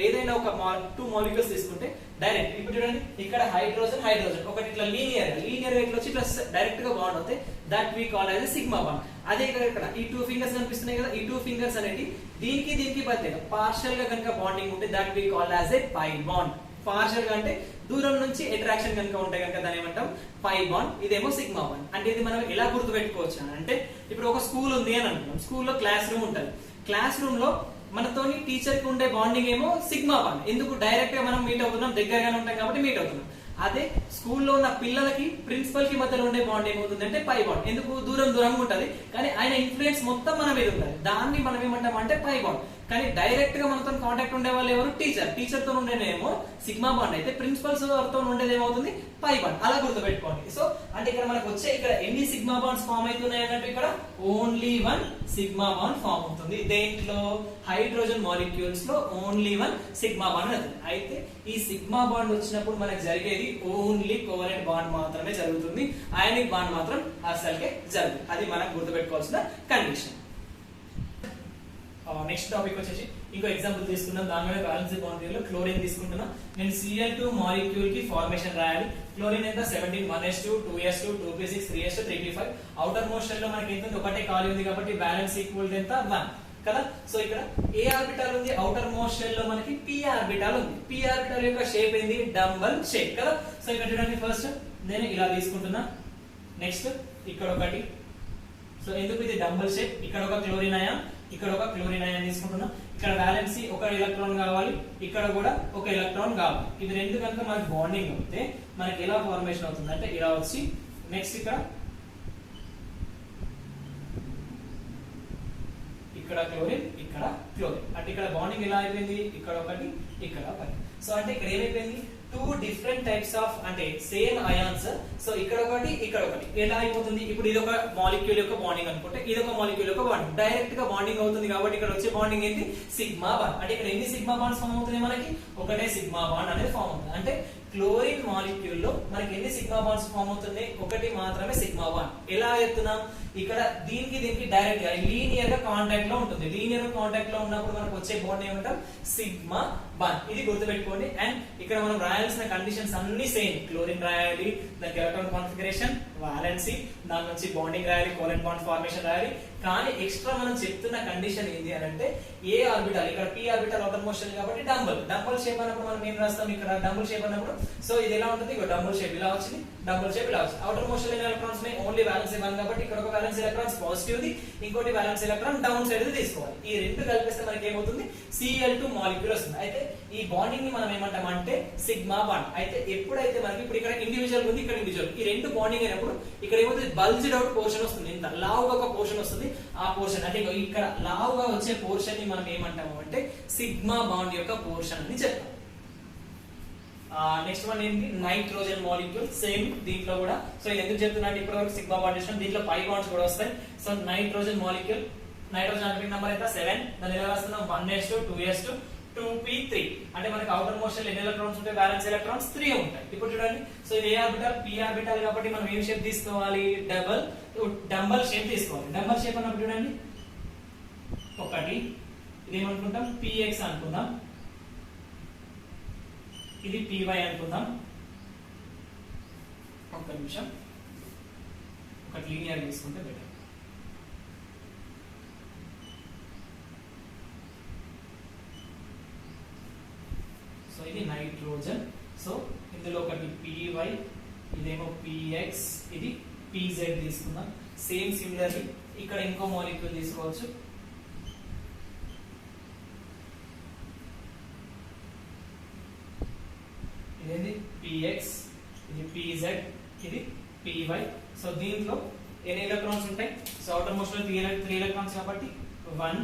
ఏదైనా ఒక 2 మాలిక్యూల్స్ తీసుకుంటే డైరెక్ట్, ఇప్పుడు చూడండి ఇక్కడ హైడ్రోజన్ ఒకటి ఇట్లా లీనియర్ ఇట్లా వచ్చి ఇట్లా డైరెక్ట్ గా బాండ్ అవుతాయి, that we call as sigma bond. అదే ఇక్కడ ఈ 2 ఫింగర్స్ కనిపిస్తున్నాయి కదా, ఈ 2 ఫింగర్స్ అనేది దీనికి మధ్య పార్షియల్ గా కనుక బాండింగ్ ఉంటే that we call as a pi bond. Partial గా అంటే దూరం నుంచి అట్రాక్షన్ కనుక ఉంటే కనుక దాన్ని ఏమంటాం, పై బాండ్. ఇదేమో సిగ్మా బాండ్. అంటే ఇది మనం ఎలా గుర్తు పెట్టుకోవచ్చు అంటే, ఇప్పుడు ఒక స్కూల్ ఉంది అని అనుకుంటాం, స్కూల్లో క్లాస్ రూమ్ ఉంటుంది. క్లాస్ రూమ్ లో మనతోని టీచర్ కి ఉండే బాండింగ్ ఏమో సిగ్మా బాండ్. ఎందుకు, డైరెక్ట్ గా మనం మీట్ అవుతున్నాం, దగ్గరగానే ఉంటాం కాబట్టి మీట్ అవుతున్నాం. అదే స్కూల్లో ఉన్న పిల్లలకి ప్రిన్సిపల్ కి మధ్యలో ఉండే బాండ్ ఏమవుతుంది అంటే పై బాండ్. ఎందుకు, దూరంగా ఉంటది కానీ ఆయన ఇన్ఫ్లుయెన్స్ మొత్తం మన మీద ఉంటుంది, దాన్ని మనం ఏమంటాం అంటే పై బాండ్. కానీ డైరెక్ట్ గా మనతో కాంటాక్ట్ ఉండే వాళ్ళు ఎవరు, టీచర్ తో ఉండేనేమో సిగ్మా బాండ్. అయితే ప్రిన్సిపల్స్ తో ఉండేది ఏమవుతుంది, పై బాండ్. అలా గుర్తుపెట్టుకోండి. సో అంటే ఇక్కడ మనకు వచ్చే ఇక్కడ ఎన్ని సిగ్మా బాండ్స్ ఫామ్ అవుతున్నాయి అంటే, ఇక్కడ ఓన్లీ 1 సిగ్మా బాండ్ ఫామ్ అవుతుంది. దేంట్లో, హైడ్రోజన్ మాలిక్యూల్స్ లో ఓన్లీ 1 సిగ్మా బాండ్ అవుతుంది. అయితే ఈ సిగ్మా బాండ్ వచ్చినప్పుడు మనకు జరిగేది ఓన్లీ కోవలెంట్ బాండ్ మాత్రమే జరుగుతుంది, అయానిక్ బాండ్ మాత్రం అసలుకే జరుగుతుంది. అది మనం గుర్తుపెట్టుకోవాల్సిన కండిషన్. నెక్స్ట్ టాపిక్ వచ్చేసి ఇంకో ఎగ్జాంపుల్ తీసుకున్నాం, దానిలోనే బ్యాలెన్స్ బాండ్ లో క్లోరిన్ తీసుకుంటున్నాం. నేను Cl2 మాలిక్యూల్ కి ఫార్మేషన్ రాయాలి. క్లోరిన్ ఎంత, 17, 1s2, 2s2, 2p6, 3s2, 3p5. Outer most shell లో మనకి ఎంత ఉంది, ఒకటే ఖాళీ ఉంది కాబట్టి బ్యాలెన్స్ ఈక్వల్ ఎంత, 1 కదా. సో ఇక్కడ ఏ ఆర్బిటాల్ ఉంది, అవుటర్ మోస్ట్ షెల్ లో మనకి p ఆర్బిటాల్ ఉంది. p ఆర్బిటాల్ యొక్క షేప్ ఏంది, డంబల్ షేప్ కదా. సో ఇక్కడ చూడండి, ఫస్ట్ నేను ఇలా తీసుకుంటున్నా, నెక్స్ట్ ఇక్కడ ఒకటి. సో ఎందుకు ఇది డంబల్ షేప్, ఇక్కడ ఒక క్లోరిన్ అయాన్, ఇక్కడ ఒక క్లోరిన్ అయాన్ తీసుకుంటున్నా. ఇక్కడ బ్యాలెన్స్ ఒక ఎలక్ట్రాన్ కావాలి, ఇక్కడ కూడా ఒక ఎలక్ట్రాన్ కావాలి. ఇది రెండు కనుక మనకి బాండింగ్ అవుతే మనకి ఎలా ఫార్మేషన్ అవుతుంది అంటే ఇలా వచ్చి, నెక్స్ట్ ఇక్కడ క్లోరిన్, ఇక్కడ క్లోరిన్. అంటే ఇక్కడ బాండింగ్ ఎలా అయిపోయింది, ఇక్కడ ఒకటి, ఇక్కడ ఒకటి. సో అంటే ఇక్కడ ఏమైపోయింది, 2 డిఫరెంట్ టైప్స్ ఆఫ్ అంటే సేమ్ అయాన్స్. సో ఇక్కడ ఒకటి, ఇక్కడ ఒకటి. ఎలా అయిపోతుంది, ఇప్పుడు ఇది ఒక మాలిక్యూల్ యొక్క బాండింగ్ అనుకుంటే ఇది ఒక మాలిక్యూల్ యొక్క బాండింగ్, డైరెక్ట్ గా బాండింగ్ అవుతుంది కాబట్టి ఇక్కడ వచ్చే బాండింగ్ ఏంటి, సిగ్మా బాండ్. అంటే ఇక్కడ ఎన్ని సిగ్మా బాండ్స్ ఫామ్ అవుతున్నాయి, మనకి ఒకటే సిగ్మా బాండ్ అనేది ఫామ్ అవుతుంది. అంటే క్లోరిన్ మాలిక్యూల్ లో మనకి ఎన్ని సిగ్మా బాండ్స్ ఫామ్ అవుతుంది, ఒకటి మాత్రమే సిగ్మా బాండ్. ఎలా చెప్తున్నాం, ఇక్కడ దీనికి డైరెక్ట్ గా లీనియర్ గా కాంటాక్ట్ లో ఉంటుంది. లీనియర్ గా కాంటాక్ట్ లో ఉన్నప్పుడు మనకు వచ్చే బాండ్ ఏమంటాం సిగ్మా బాండ్. ఇది గుర్తుపెట్టుకోండి. అండ్ ఇక్కడ మనం రాయాల్సిన కండిషన్స్ అన్ని సేమ్. క్లోరిన్ రాయాలి, దానికి ఎలక్ట్రాన్ కాన్ఫిగరేషన్, వాలెన్సీ, దాని నుంచి బాండింగ్ రాయాలి, కోవలెంట్ బాండ్ ఫార్మేషన్ రాయాలి. కానీ ఎక్స్ట్రా మనం చెప్తున్న కండిషన్ ఏంటి అని అంటే ఏ ఆర్బిటల్, ఇక్కడ p ఆర్బిటల్ అవుటర్ మోషన్ కాబట్టి డంబుల్ షేప్ అన్నప్పుడు మనం ఏం రాస్తాం, ఇక్కడ డంబుల్ షేప్ అన్నప్పుడు సో ఇది ఎలా ఉంటుంది, ఇక డంబుల్ షేప్ ఇలా వచ్చింది, డంబుల్ షేప్ ఇలా వచ్చింది. అవుటర్ మోషన్ ఎన్ని ఎలక్ట్రాన్స్ ఉన్నాయి, ఓన్లీ వాలెన్స్ 1 కాబట్టి ఇక్కడ ఒక వాలెన్స్ ఎలక్ట్రాన్స్ పాజిటివ్ ది, ఇంకోటి వాలెన్స్ ఎలక్ట్రాన్ డౌన్ సైడ్ తీసుకోవాలి. ఈ రెండు కలిపిస్తే మనకి ఏమవుతుంది, Cl2 మాలిక్యూల్ వస్తుంది. అయితే ఈ బాండింగ్ ని మనం ఏమంటాం అంటే సిగ్మా బాండ్. అయితే ఎప్పుడైతే మనకి ఇప్పుడు ఇక్కడ ఇండివిజువల్ ఉంది, ఇక్కడ ఇండివిజువల్, ఈ రెండు బాండింగ్ అయినప్పుడు ఇక్కడ ఏమవుతుంది, బల్జ్డ్ అవుట్ పోర్షన్ వస్తుంది. ఇంత లావుగా ఒక పోర్షన్ వస్తుంది. ఆ పోర్షన్ అంటే ఇక్కడ లావుగా వచ్చే పోర్షన్ ని మనం ఏమంటాము అంటే సిగ్మా బాండ్ యొక్క పోర్షన్ అని చెప్తాం. నెక్స్ట్ వన్ ఏంటి, నైట్రోజన్ మాలిక్యూల్. సేమ్ దీంట్లో కూడా. సో ఇది ఎందుకు చెప్తున్నా అంటే ఇప్పటివరకు సిగ్మా బాండ్ చేసినాం, దీంట్లో పై బాండ్స్ కూడా వస్తాయి. So nitrogen molecule, nitrogen atomic number ఎంత 7. దాన్ని ఎలా రాస్తున్నాం 1s2 2s2 2p3. అంటే మనకి అవుటర్ మోషన్ లో ఎన్ని ఎలక్ట్రాన్స్ ఉంటాయి, బ్యాలెన్స్ ఎలక్ట్రాన్స్ 3 ఉంటాయి. ఇప్పుడు చూడండి, సో ఇది ఏ ఆర్బిటల్, p ఆర్బిటల్ కాబట్టి మనం ఏం షేప్ తీసుకోవాలి, డంబల్ షేప్ తీసుకోవాలి. డంబల్ షేప్ అన్నప్పుడు చూడండి, ఒకటి ఇది ఏమనుకుంటాం px అనుకుందాం, ఇది py అనుకుందాం. ఒక్క నిమిషం, ఒకటి లీనియర్ తీసుకుంటే బెటర్. సో ఇది నైట్రోజన్. సో ఇందులో ఒకటి py, ఇదేమో px, ఇది pz తీసుకుందాం. సేమ్ సిమిలర్లీ ఇక్కడ ఇంకో మాలిక్యూల్ తీసుకోవచ్చు. ఇదేంటి px, ఇది pz, ఇది py. సో దీంట్లో ఎన్ని ఎలక్ట్రాన్స్ ఉంటాయి, సో అవుటర్ మోషన్ లో 3 ఎలక్ట్రాన్స్ కాబట్టి 1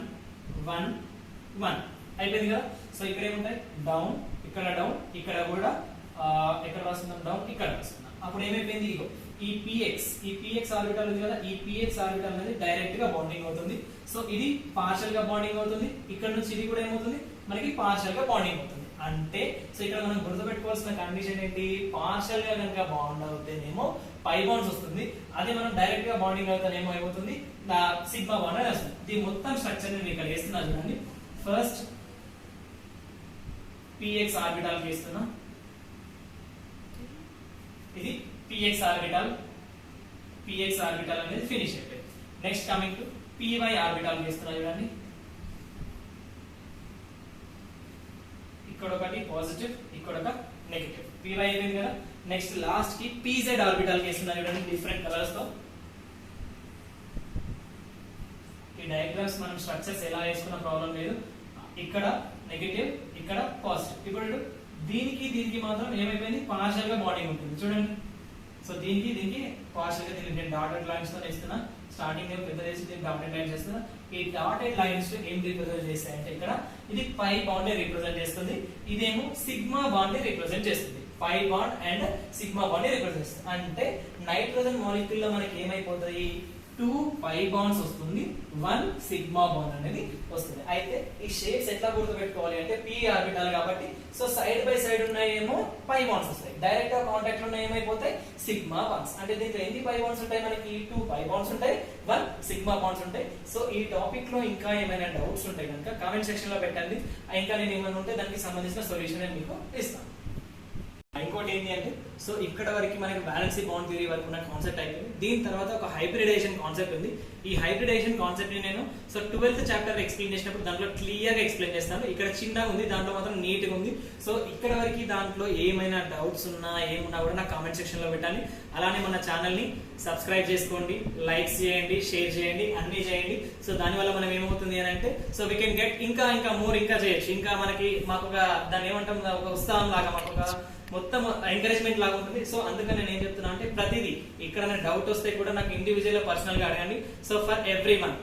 1 1 అయిపోయింది కదా. సో ఇక్కడ ఏముంటాయి, డౌన్, ఇక్కడ డౌన్, ఇక్కడ కూడా ఎక్కడ రాస్తున్నాం, డౌన్, ఇక్కడ రాస్తున్నాం. అప్పుడు ఏమైపోయింది, ఇగో ఈ px ఆర్బిటల్ ఉంది కదా, ఈ px ఆర్బిటల్ అనేది డైరెక్ట్ గా బాండింగ్ అవుతుంది. సో ఇది పార్షియల్ గా బాండింగ్ అవుతుంది. ఇక్కడ నుంచి ఇది కూడా ఏమవుతుంది, మనకి పార్షియల్ గా బాండింగ్ అవుతుంది. అంటే సో ఇక్కడ మనం గుర్తుపెట్టుకోవాల్సిన కండిషన్ ఏంటి, పార్షియల్ గా కనుక బాండ్ అవుతేనేమో పై బాండ్స్ వస్తుంది. అదే మనం డైరెక్ట్ గా బాండింగ్ అవుతానేమో ఏమవుతుంది, సిగ్మా బాండ్ అని వస్తుంది. దీని మొత్తం స్ట్రక్చర్ నేను ఇక్కడ వేస్తున్నా చూడండి. ఫస్ట్ px ఆర్బిటల్ వేస్తున్నా, ఇది px ఆర్బిటల్ అనేది ఫినిష్ అయిపోయింది. Next coming to py orbital వేస్తున్నా చూడండి. ఇక్కడ ఒకటి పాజిటివ్, ఇక్కడ ఒక నెగటివ్. py అయిపోయింది కదా. నెక్స్ట్ లాస్ట్ కి pz ఆర్బిటల్ వేస్తున్నా చూడండి, డిఫరెంట్ కలర్స్ తో. ఈ డయాగ్రామ్స్ మనం స్ట్రక్చర్స్ ఎలా వేసుకున్న ప్రాబ్లం లేదు. ఇక్కడ నెగటివ్, ఇక్కడ పాజిటివ్. ఇప్పుడు దీనికి మాత్రం ఏమైపోయింది, పార్షియల్ గా బాండింగ్ ఉంటుంది చూడండి. సో దీనికి పార్షియల్ గా దీనికి డాటెడ్ లైన్స్ తో వేస్తున్నా. స్టార్టింగ్ ఏం పెద్ద చేసి దీనికి డాటెడ్ లైన్స్ చేస్తున్నా. ఈ డాటెడ్ లైన్స్ ఏం రిప్రజెంట్ చేస్తాయంటే ఇక్కడ ఇది పై బాండ్ ని రిప్రజెంట్ చేస్తుంది, ఇదేమో సిగ్మా బాండ్ ని రిప్రజెంట్ చేస్తుంది. Pi bond and sigma bond ని రిప్రజెంట్ చేస్తుంది. అంటే నైట్రోజన్ మాలిక్యూల్ లో మనకి ఏమైపోతాయి, 2 పై బాండ్స్ వస్తుంది, 1 సిగ్మా బాండ్ అనేది వస్తుంది. అయితే ఈ షేప్స్ ఎట్లా గుర్తుపెట్టుకోవాలి అంటే p ఆర్బిటల్ కాబట్టి సో సైడ్ బై సైడ్ ఉన్నాయేమో పై బాండ్స్ వస్తాయి, డైరెక్ట్ గా కాంటాక్ట్ లో ఉన్నాయి ఏమైపోతాయి సిగ్మా బాండ్స్. అంటే దీంట్లో ఎన్ని పై బాండ్స్ ఉంటాయి, మనకి 2 పై బాండ్స్ ఉంటాయి, 1 సిగ్మా బాండ్స్ ఉంటాయి. సో ఈ టాపిక్ లో ఇంకా ఏమైనా డౌట్స్ ఉంటాయి కనుక కామెంట్ సెక్షన్ లో పెట్టండి. ఇంకా నేను ఏమైనా ఉంటే దానికి సంబంధించిన సొల్యూషన్ నేను మీకు ఇస్తాను. ఇంకోటి ఏంటి అంటే సో ఇక్కడ వరకు మనకి బ్యాలెన్సీ బాండ్ థియరీ వరకు ఉన్న కాన్సెప్ట్ అయిపోయింది. దీని తర్వాత ఒక హైబ్రిడైజేషన్ కాన్సెప్ట్ ఉంది. ఈ హైబ్రిడైజేషన్ కాన్సెప్ట్ ని నేను సో 12th చాప్టర్ ఎక్స్ప్లెయిన్ చేసినప్పుడు దాంట్లో క్లియర్ గా ఎక్స్ప్లెయిన్ చేస్తాను. ఇక్కడ చిన్నగా ఉంది, దాంట్లో మాత్రం నీట్ గా ఉంది. సో ఇక్కడ వరకు దాంట్లో ఏమైనా డౌట్స్ ఉన్నా ఏమున్నా కూడా నా కామెంట్ సెక్షన్ లో పెట్టండి. అలానే మన ఛానల్ ని సబ్స్క్రైబ్ చేసుకోండి, లైక్స్ చేయండి, షేర్ చేయండి, అన్ని చేయండి. సో దాని వల్ల మనం ఏమవుతుంది అని అంటే సో వీ కెన్ గెట్ ఇంకా మోర్ ఇంకా చేయొచ్చు. ఇంకా మాకు ఒక దాన్ని ఏమంటాం, ఒక ఉత్సాహం లాగా, మాకు ఒక మొత్తం ఎంకరేజ్మెంట్ లాగా ఉంటుంది. సో అందుకని నేను ఏం చెప్తున్నా అంటే ప్రతిదీ ఇక్కడ డౌట్ వస్తే కూడా నాకు ఇండివిజువల్ పర్సనల్ గా అడగండి. So for every one